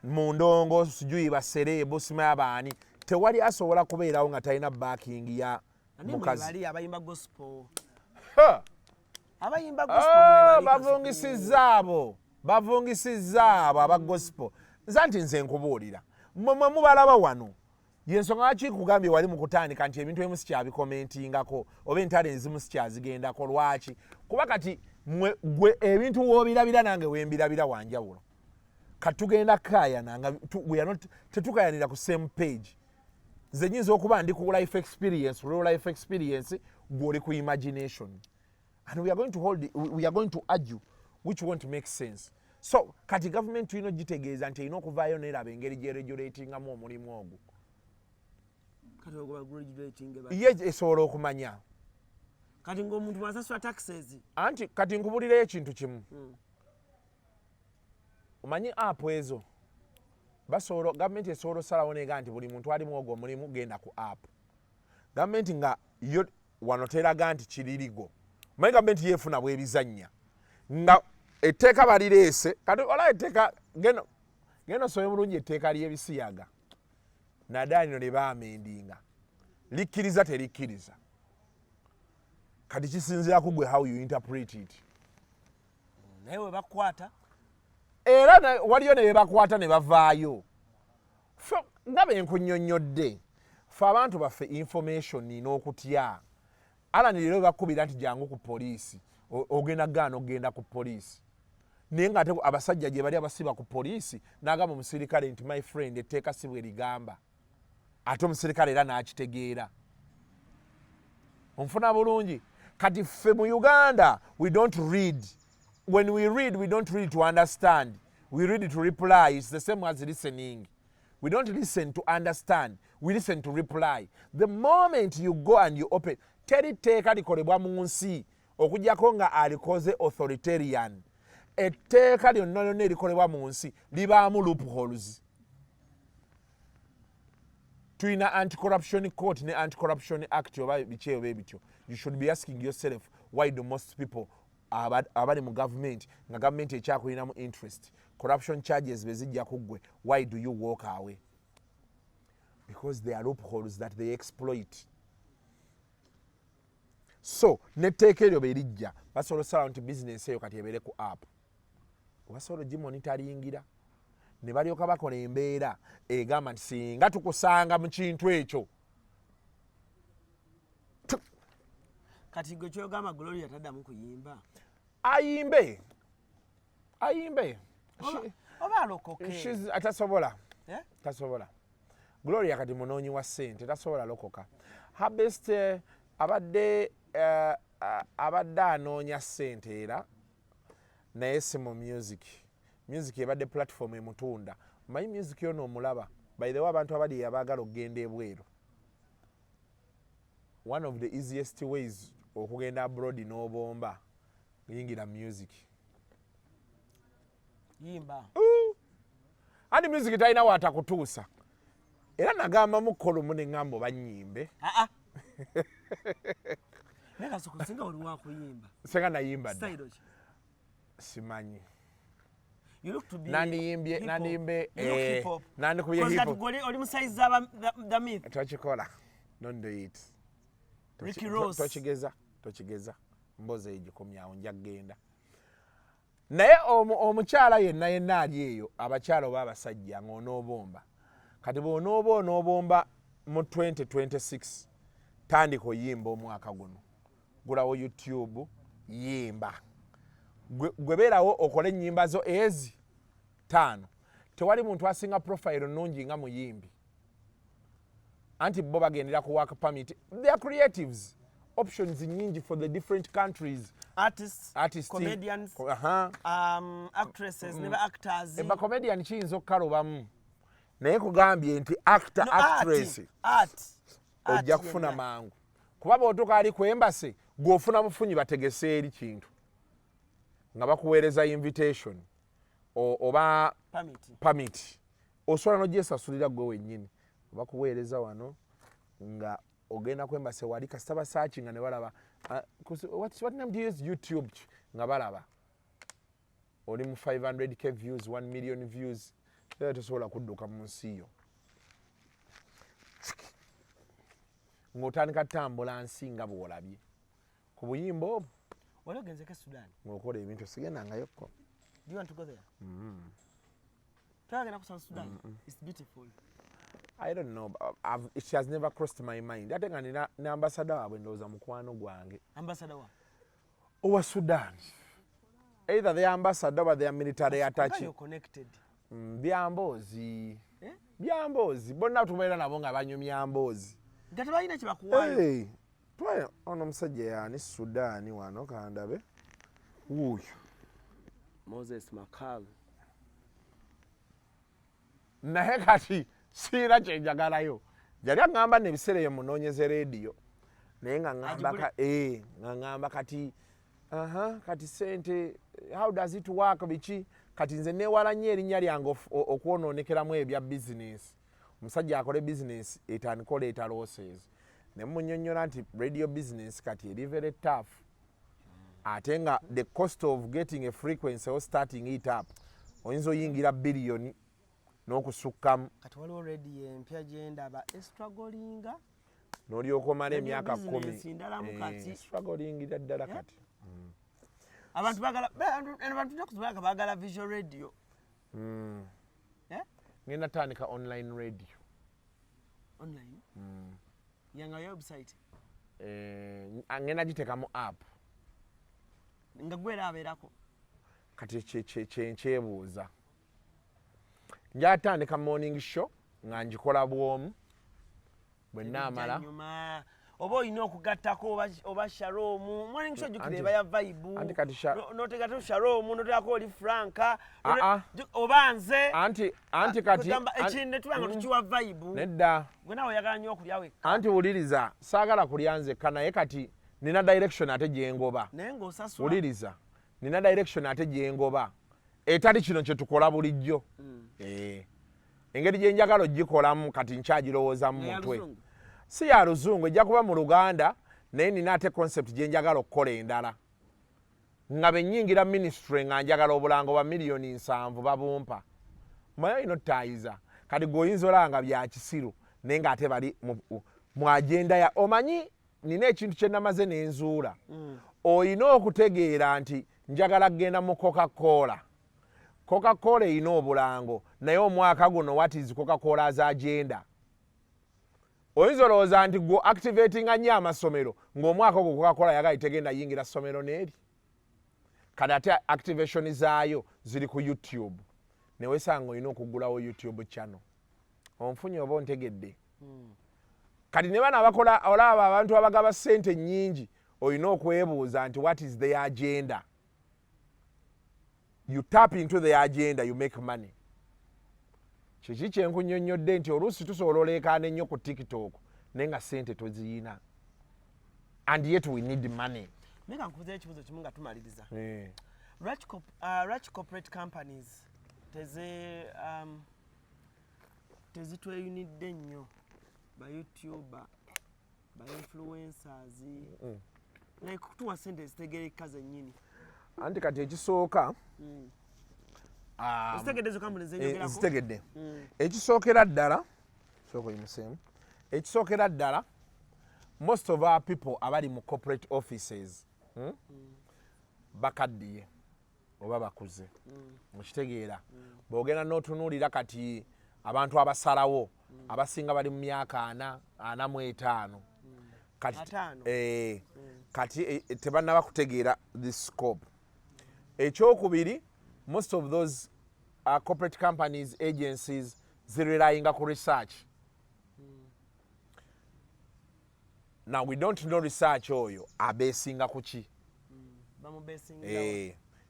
Mundongo sijui baserebo simaya baani. Tewali asobola kubeerawo nga talina backing ya mukazi. Bali abayimba gospel. Abayimba gospel bavungisizzaabo aba gospel. Nze nkubuulira. Mmwe mubalaba wano. Yensonga lwaki nkugambye wali mu kutandika nti ebintu ebimu sikyabikomentingako oba entalo ezimu sikyazigendako lwaki? Kuba kati gwe ebintu w'obirabira nange wembirabira wanjawulo. Kati tugenda kukaayananga tetukayanira ku same page. Nze nyinza okuba ndi ku life experience, real life experience, gw'oli ku imagination. And we are going to argue which won't make sense. So kati government tulina gitegeeza nti erina okuvaayo n'eraba engeri gy'eregulatingamu omulimu ogwo. Ye esobola okumanya. Kati ng'omuntu bw'asasula taxes. Anti kati nkubulirayo ekintu kimu. Omanyi app ezo gavumenti esobola osalawo nega nti buli muntu alimu ogwo omulimu genda ku app. Gavumenti nga yo wano teraga nti kiririgo. Omanyi gavumenti yeefuna bw'ebizannya nga etteeka balireese kati olaba etteeka geno sobe bulungi etteeka ly'ebisiyaga naddala lino lye baamendinga likkiriza terikkiriza kati kisinziira ku gwe how you interpret it. Naye we bakwata era waliyo ne bebakwata ne bavaayo. Nga benkunnyonnyodde ffe abantu baffe information n'okutya. Alan leero bakubira nti jangu ku poliisi ogenda gaana ogenda ku poliisi. Naye ng'ate abasajja gye bali abasiba ku poliisi n'agamba omusirikale nti my friend etteeka si bwe ligamba. Ate omusirikale era n'akitegeera. Onfuna bulungi. Kati ffe mu Uganda we don't read. When we read, we don't read to understand. We read to reply. It's the same as listening. We don't listen to understand. We listen to reply. The moment you go and you open, teriteeka likolebwa mu nsi okuggyako nga alikoze authoritarian. Etteeka lyonna lyonna erikolebwa mu nsi libaamu loopholes. Tulina anti-corruption court ne anti-corruption act oba biki oba ebityo. You should be asking yourself, why do most people abali mu government nga government ekyakulinamu interest, corruption charges bezijja kuggwe, why do you walk away? Because there are loopholes that they exploit. So netteeka eryo berijja basobola osala nti business eyo kati ebeere ku app, basobola gimonitaringira ne balyoka bakola embeera egamba nti singa tukusanga mu kintu ekyo. Kati gwe kyogamba Gloria taddamu kuyimba. Ayimbe Oba alokoke. atasobola tasobola. Gloria kati munoonyi wa ssente tasobola lokoka. Habest abadde anoonya ssente era naye si mu music ebadde platform emutunda. Manyi music yono omulaba, by the way abantu abali abaagala okugenda ebweru, one of the easiest ways okugenda abroad n'obomba yingira music. Yimba. Andi music talina watakutuusa. Era nagamba mu kolumu ne ŋŋamba banyimbe. Naye Kasuku singa oli wa kuyimba. Senga nayimba dda. Style ki? Simanyi. You look to be Nandiyimbe hip hop. nandikubye hip hop. Oli musaizi z'aba the myth. Tukikola. Don't do it. Ricky Ross. Tochigeza. Mboze egikomyawo nja kgenda. Naye omukyala yenna ali eyo, abakyala oba abasajja ng'onoobomba. Kati bw'onooba onoobomba mu 2026 tandika oyimba omwaka guno. Gulawo YouTube yimba. Gwe beerawo okole ennyimba zo ezi 5. Tewali muntu asinga profile nnungi nga muyimbi. Anti bo bagendera ku work permit. They are creatives. Options nyingi for the different countries. Artists, comedians, actresses, never actors. Eba comedian kiyinza okukalobamu. Naye kugambye nti actress. Ojja kufuna mangu. Kuba bw'otuuka ali ku embassy, gw'ofuna bufunyi bategese eri kintu. Nga bakuweereza invitation oba permit. Osobola n'ogyesasulira gwe wennyini. Bakuweereza wano nga ogenda ku embassy wali kasita ba searching nga ne balaba. What name do you use? YouTube nga balaba. Oli mu 500k views, 1 million views. Era tosobola kudduka mu nsi yo. Ng'otandika tambula nsi nga bw'olabye. Ku buyimba obwo. Wali ogenzeko Sudan? Ng'okola ebintu sigendangayokko. Do you want to go there? Twagenda ku South Sudan. It's beautiful. I don't know. It has never crossed my mind. Ate nga nina ne ambassador waabwe ndowooza mukwano gwange. Ambassador wa? Owa Sudan. Either the ambassador or the military attaché. You're connected. Byamboozi. Byamboozi. Bonna tubeera nabo nga banyumya mboozi. Nga tebalina kye bakuwaayo. Twaye ono omusajja yaani Sudaani wano kandabe. Wuuyo. Moses Makalu. Naye kati siina kye njagalayo. Yali aŋŋamba n'ebiseera eyo munoonyeze leediyo. Naye nga ŋŋamba kati kati sente, how does it work biki? Kati nze neewala nnyo erinnya lyange okwonoonekeramu ebya bizinesi. Omusajja akole bizinesi etandika oleeta losses. Ne munnyonnyola nti radio business kati eri very tough. Ate nga the cost of getting a frequency or starting it up oyinza oyingira biliyoni n'okusukkamu. Kati waliwo radio empya gye ndaba strugglinga. N'olyoka omala emyaka 10. Strugglingirira ddala kati. Abantu baagala visual radio. Ngenda tandika online radio. Online? Yanga website? Ngenda giteekamu app. Nga gwera abeerako. Kati nkyebuuza. Njatandika morning show nga njikola bwomu. Bwe naamala. oba olina okugattako oba Shalom morning show jukira eba ya vibe anti kati notegato Shalom notegaako oli Franka oba nze anti kati ekinde tubanga tukiwa vibe nedda gwe nawe oyagala nnyo okulyawe anti wuliriza saagala kulya nze kanaye kati nina direction ate gyengoba naye ng'osasula wuliriza nina direction ate gyengoba etali kino kye tukola bulijjo engeri gye njagala ogikolamu kati nkyagirowooza mu mutwe si ya luzungu ejja kuba mu Luganda naye nina ate concept gye njagala okukola endala nga bennyingira ministry nga njagala obulango bwa miliyoni 7 babumpa mwayo inotayiza kati goyinza olanga bya kisiru naye ng'ate bali mu agenda ya omanyi nina ekintu kye namaze n'enzuula oyina okutegeera nti njagala kgenda mu Coca-Cola erina obulango naye omwaka guno what is Coca-Cola's agenda oyinza olowooza nti gwe activatinga nnyo amasomero ng'omwaka ogwo Coca-Cola yagala tegenda yingira ssomero n'eri kati ate activation zaayo ziri ku YouTube newesanga olina okuggulawo YouTube channel onfunye oba ontegedde kati ne bana abakola olaba abantu abagaba ssente nnyingi olina okwebuuza nti what is their agenda. You tap into the agenda, you make money. Kiki kyenkunnyonnyodde nti oluusi tusobola oleekaana ennyo ku TikTok naye nga ssente toziyina and yet we need money. Meka nkubuuza ekibuuzo kimu nga tumaliriza. Large corporate companies tezitweyunidde nnyo ba YouTuber ba influencers naye kutuwa ssente zitegerekeka zennyini. Anti kati ekisooka zitegedde ekisookera ddala ekisookera ddala most of our people abali mu corporate offices bakaddiye oba bakuze mukitegeera bw'ogenda n'otunuulira kati abantu abasalawo abasinga bali mu myaka 45 kati tebannaba kutegeera this scope. Ekyokubiri, most of those corporate companies, agencies, zirelyinga ku research. Now we don't know research oyo abesinga kuki.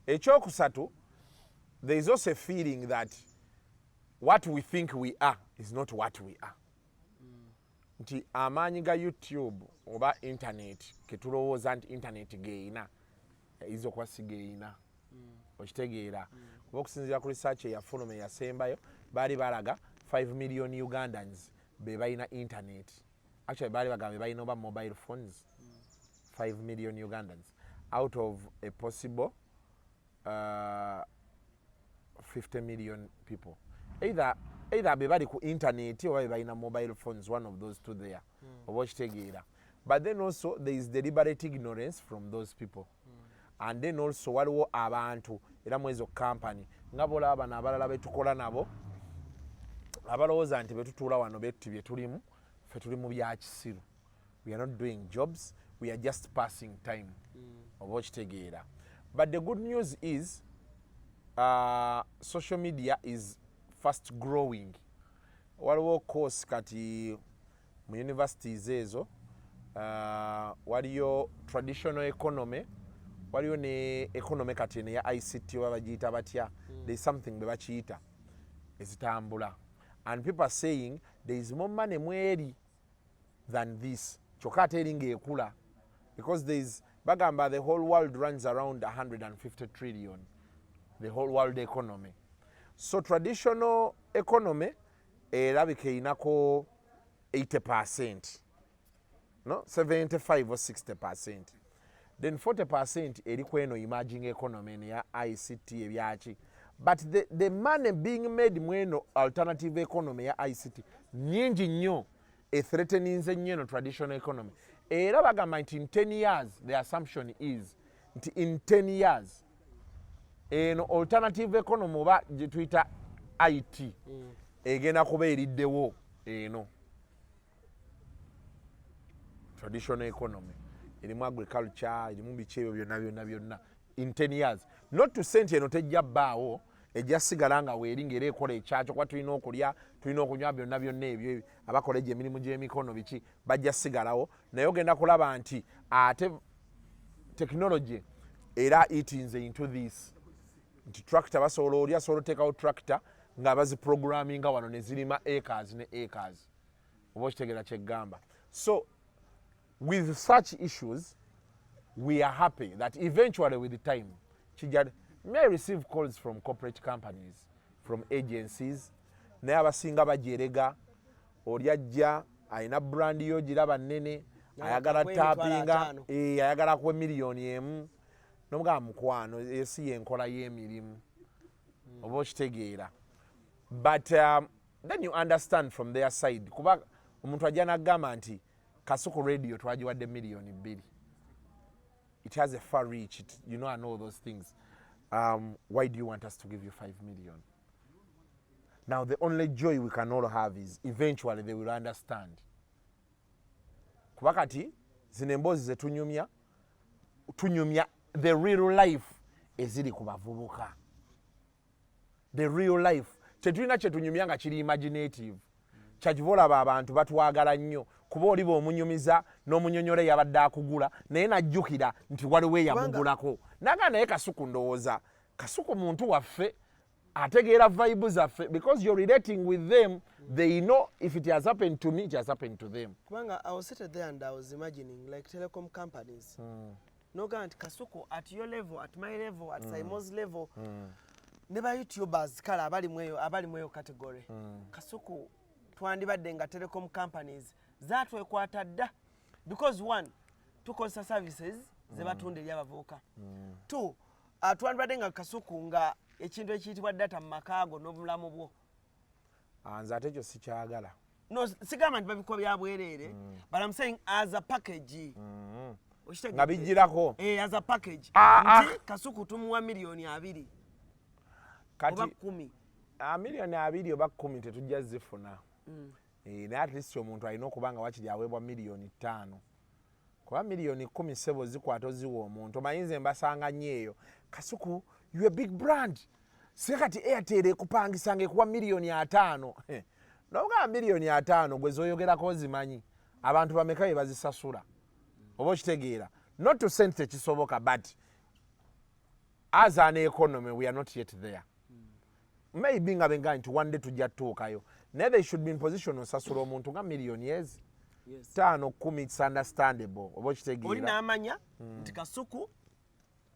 Ekyokusatu, there is also a feeling that what we think we are is not what we are. Nti amaanyi ga YouTube oba internet ketulowooza nti internet geina izo kwa sigeina okitegeera kuba okusinziira ku research eyafuluma eyasembayo baali balaga 5 million Ugandans be balina internet. Actually baali bagamba balina oba mobile phones 5 million Ugandans out of a possible 50 million people. Either be bali ku internet or be balina mobile phones, one of those two there. Oba okitegeera. But then also there is deliberate ignorance from those people. And then also waliwo abantu era mwezo company nga bolaba bano abalala betukola nabo abalowooza nti betutuula wano betti bye tulimu ffe tuli mu bya kisiru. We are not doing jobs, we are just passing time. Oba okitegeera. But the good news is social media is fast growing. Waliwo course kati mu universities ezo waliyo traditional economy waliyo ne economy kati ne ya ICT wabagiyita batya. There is something be bakiyita ezitambula and people are saying there is more money mweri than this kyokka ate eringa ekula because there is bagamba the whole world runs around 150 trillion, the whole world economy. So traditional economy erabika erinako 80%, no 75 or 60%. Then 40% eri kweno emerging economy neya ICT ebyaki. But the money being made mweno alternative economy ya ICT nyingi nnyo threateninze nnyo traditional economy. Era bagamba nti in 10 years the assumption is nti in 10 years eno alternative economy oba gye tuyita IT egenda kuba eriddewo eno traditional economy. Erimu agriculture, erimu biki ebyo byonna in 10 years. Not to say nti eno tejja bbaawo ejja sigala nga weeringa era ekola ekyakyo kuba tulina okulya tulina okunywa byonna ebyo abakola egyo emirimu gy'emikono biki bajja sigalawo naye ogenda kulaba nti ate technology era itinze into this nti tractor basobola oli asobola oteekawo tractor nga baziprogramminga wano ne zirima acres ne acres oba okitegeera kyeggamba. So with such issues we are happy that eventually with the time may receive calls from corporate companies, from agencies, naye abasinga bajerega oli ajja alina brand yo giraba nnene ayagala tapinga ayagala kuwa miliyoni emu nomugamba mukwano esi yenkola y'emirimu oba okitegeera. But then you understand from their side kuba omuntu ajja nagamba nti Kasuku radio twagiwadde miliyoni 2. It has a far reach, you know, I know those things. Why do you want us to give you 5 million? Now the only joy we can all have is eventually they will understand. Kubakati zino emboozi ze tunyumya the real life eziri ku bavubuka. The real life tetulina kyetunyumya nga kiri imaginative kyakivola abantu batwagala nnyo kuba oliba omunyumiza n'omunyonyole yabadde akugula naye najjukira nti waliwo eyamugulako naga naye Kasuku ndowooza Kasuku muntu waffe ategeera vibe zaffe because you're relating with them they know if it has happened to me it has happened to them. Gwanga, I was sitting there and I was imagining like telecom companies no guarantee Kasuku at your level at my level at Simo's level neba YouTubers kala abali mweyo category Kasuku twandibadde nga telecom companies zatwekwata dda because one tukozesa services ze batunda eri abavubuka 2 twandibadde nga Kasuku nga ekintu ekiyitibwa data mu makaago n'obulamu bwo nze ate ekyo sikyagala no sigamba nti babikuba bya bwereere but I'm saying as a package nga bijjirako as a package nti Kasuku tumuwa miliyoni 2 kati oba 10 miliyoni 2 oba 10 tetujja zifuna naye at least omuntu alina okuba nga wakiri aweebwa miliyoni 5 kuba miliyoni 10 sebo zikwata oziwa omuntu omanyize mbasanga nnyo eyo Kasuku you a big brand si kati Airtel ekupangisanga ekuwa miliyoni 5 nobugamba miliyoni 5 gwe zoyogerako ozimanyi abantu bameka be bazisasula oba okitegeera not to send tekisoboka but as an economy we are not yet there. Maybe nga benga nti one day tujja tuukayo naye they should be in position osasula omuntu nga miliyoni yes 5-10 it's understandable oba okitegeera oli n'amanya nti Kasuku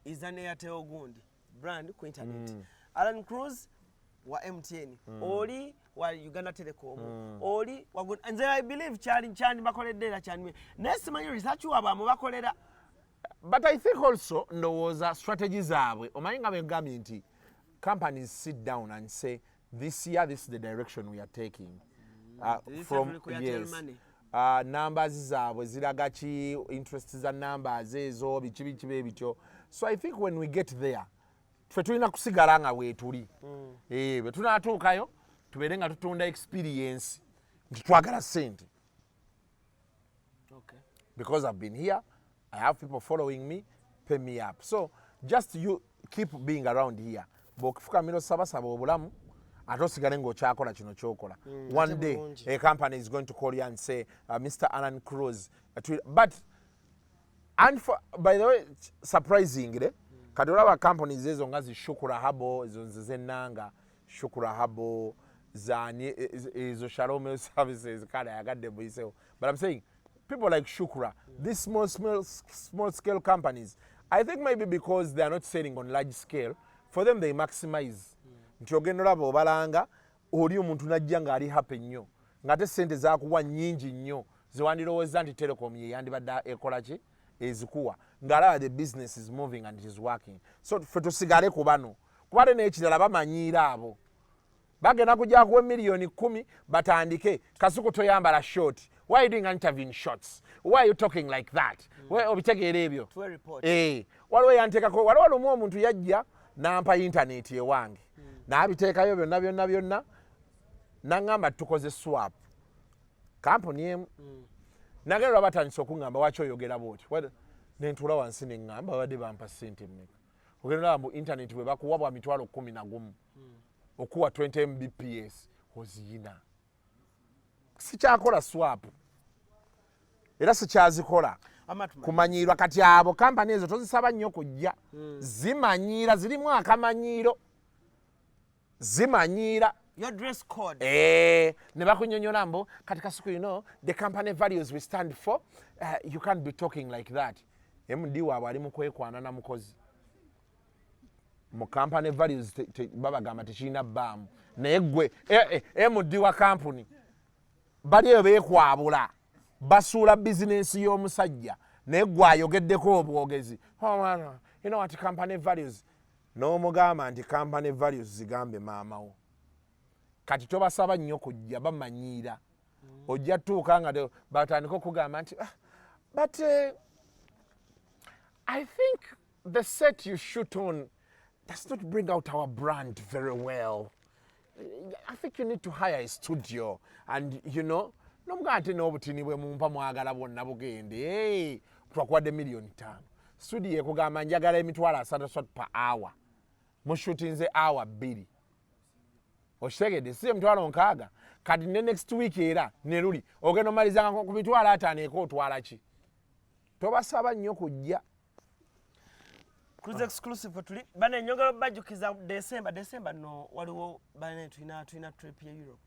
is an Airtel gundi brand ku internet ALLANCRUZ wa MTN oli wa Uganda Telecom oli nze I believe kyandi bakoledde era kyandi naye simanyi research wabwe bakolera but I think also ndowooza strategy zaabwe omanyi nga begambye nti companies sit down and say this year this is the direction we are taking from yes numbers zaabwe ziraga ki interest za numbers ezo biki ebityo. So I think when we get there ffe tulina kusigala nga weetuli bwe tunaatuukayo tubeere nga tutunda experience nti twagala ssente because I've been here I have people following me pay me up so just you keep being around here bw'okufukamira osabasaba obulamu ate osigale ng'okyakola kino kyokola one day a company is going to call you and say Mr. ALLANCRUZ but and for, by the way surprisingly kati olaba companies ezo nga zishukura habo ezo zennanga shukura habo zani ezo shalom services kale yagadde buisewo but I'm saying people like Shukra these small scale companies I think maybe because they are not selling on large scale for them they maximize nti ogenda olaba obalanga oli omuntu najja ng'ali happy nnyo ng'ate ssente zaakuwa nnyingi nnyo zewandirowooza nti telecom ye yandibadde ekola ki ezikuwa ng'alaba the business is moving and it is working so ffe tusigale ku bano kubate n'ekirala bamanyiira abo bagenda kujja kuwa miliyoni 10 batandike Kasuku toyambala short why are you doing interview in shorts why are you talking like that obitegeera ebyo waliwo yanteekako waliwo lumu omuntu yajja nampa internet ewange n'abiteekayo byonna naŋŋamba tukoze swap kampuni emu nagerera batandise okuŋŋamba waki oyogera bwoti nentuula wansi neŋŋamba babadde bampa ssente mmeka ogenda olaba mbu internet bwe bakuwa bwa mitwalo 11 okuwa 20 mbps oziyina sikyakola swap era sikyazikola kumanyirwa kati abo kampani ezo tozisaba nnyo kujja zimanyira zirimu akamanyiiro zimanyira your dress code ne bakunyonyola mbo kati Kasuku, you know the company values we stand for, you can't be talking like that. MD waabwe ali mu kwekwana na mukozi mu company values babagamba tekirina bbaamu naye gwe MD wa company bali eyo beekwabula basuula bizinensi y'omusajja naye gwe ayogeddeko obwogezi you know what company values n'omugamba nti company values zigambe maamawo kati tobasaba nnyo kujja bamanyiira ojja tuuka nga batandika okugamba nti but I think the set you shoot on does not bring out our brand very well. I think you need to hire a studio and you know nomugamba nti n'obutini bwe mumpa mwagala bwonna bugende twakuwadde $1,500,000 studio ekugamba njagala $3 per hour mushutinze hour 2 oshegede si $6,000 kati ne next week era ne luli ogenda omalizanga ku $5,000 ekotwala ki tobasaba nnyo kujja CRUZ exclusive tuli bane nyongera bajukiza December no waliwo bane tuina trip ya Europe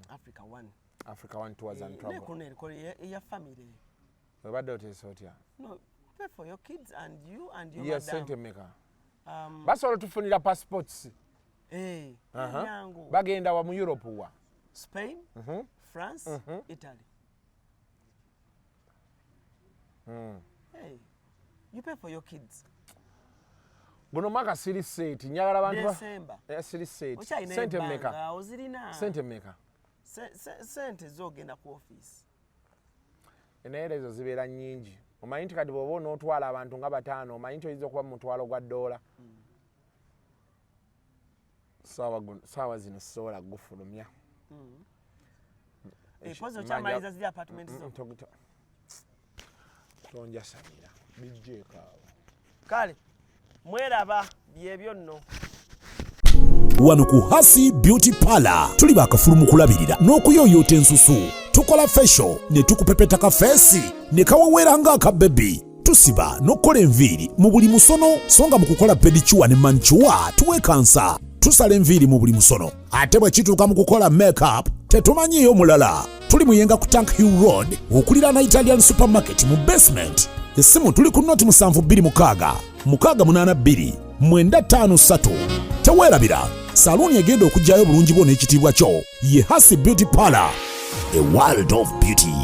Africa 1 tours and travel ne kuno ya family webadde otesotya no pay for your kids and you and your yes madam sente meka basobola tufunira passports yangu bagenda wa mu Europe wa Spain France Italy you pay for your kids guno mwaka siri set nyagala bantu December siri set sente meka ozirina sente meka sente zogenda ku office eneerezo zibeera nnyingi omanyi nti kati bw'oba onootwala abantu nga 5 omanyi nti oyinza okuba mu mutwalo gwa $1 saawa zino sobola gufulumya pozo kyamaliza ziri apartment zo tonjasamira bijjeekaawo kale mweraba byebyo nno wano ku Hasi Beauty Parlor tuli bakafulu mu kulabirira n'okuyooyoota ensusu tukola facial ne tukupepeta ka feesi ne kawewera ng'aka baby tusiba n'okkola enviiri mu buli musono songa mu kukola pedicure ne manicure tuwekansa tusala enviiri mu buli musono ate bwe kituuka mu kukola makeup tetumanyiiyo mulala tuli muyenga ku Tank Hill Road okulira na Italian supermarket mu basement essimu tuli ku noti 72 682 953 teweerabira saluni egenda okujjayo bulungi bwo n'ekitiibwa kyo ye Hasi Beauty Parlor, a world of beauty.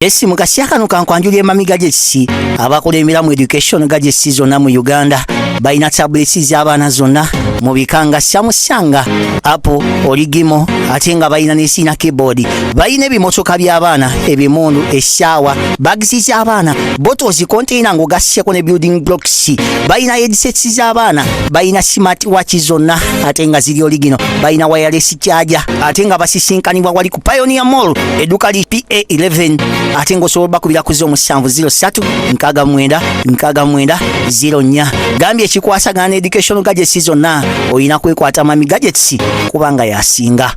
Essimu kasyakano kankwanjulye mamiga gyesi abakola emiramu education gadgets zonna mu Uganda bayina tablets z'abaana zonna mu bikanga syamusanga Apple Origimo ate nga bayina n'esiina keyboard bayina ebimotoka by'abaana ebimundu essaawa bags z'abaana bottles container ng'ogasseko ne building blocks bayina headsets z'abaana bayina smart watch zonna ate nga ziri Origino bayina wireless charger ate nga basisinkanibwa wali ku Pioneer Mall edduka li PA11 ate ng'osobola bakubira ku 0709 gambye ekikwasagana educational gadgets zonna oyina kwekwata mami gadgets kubanga yasinga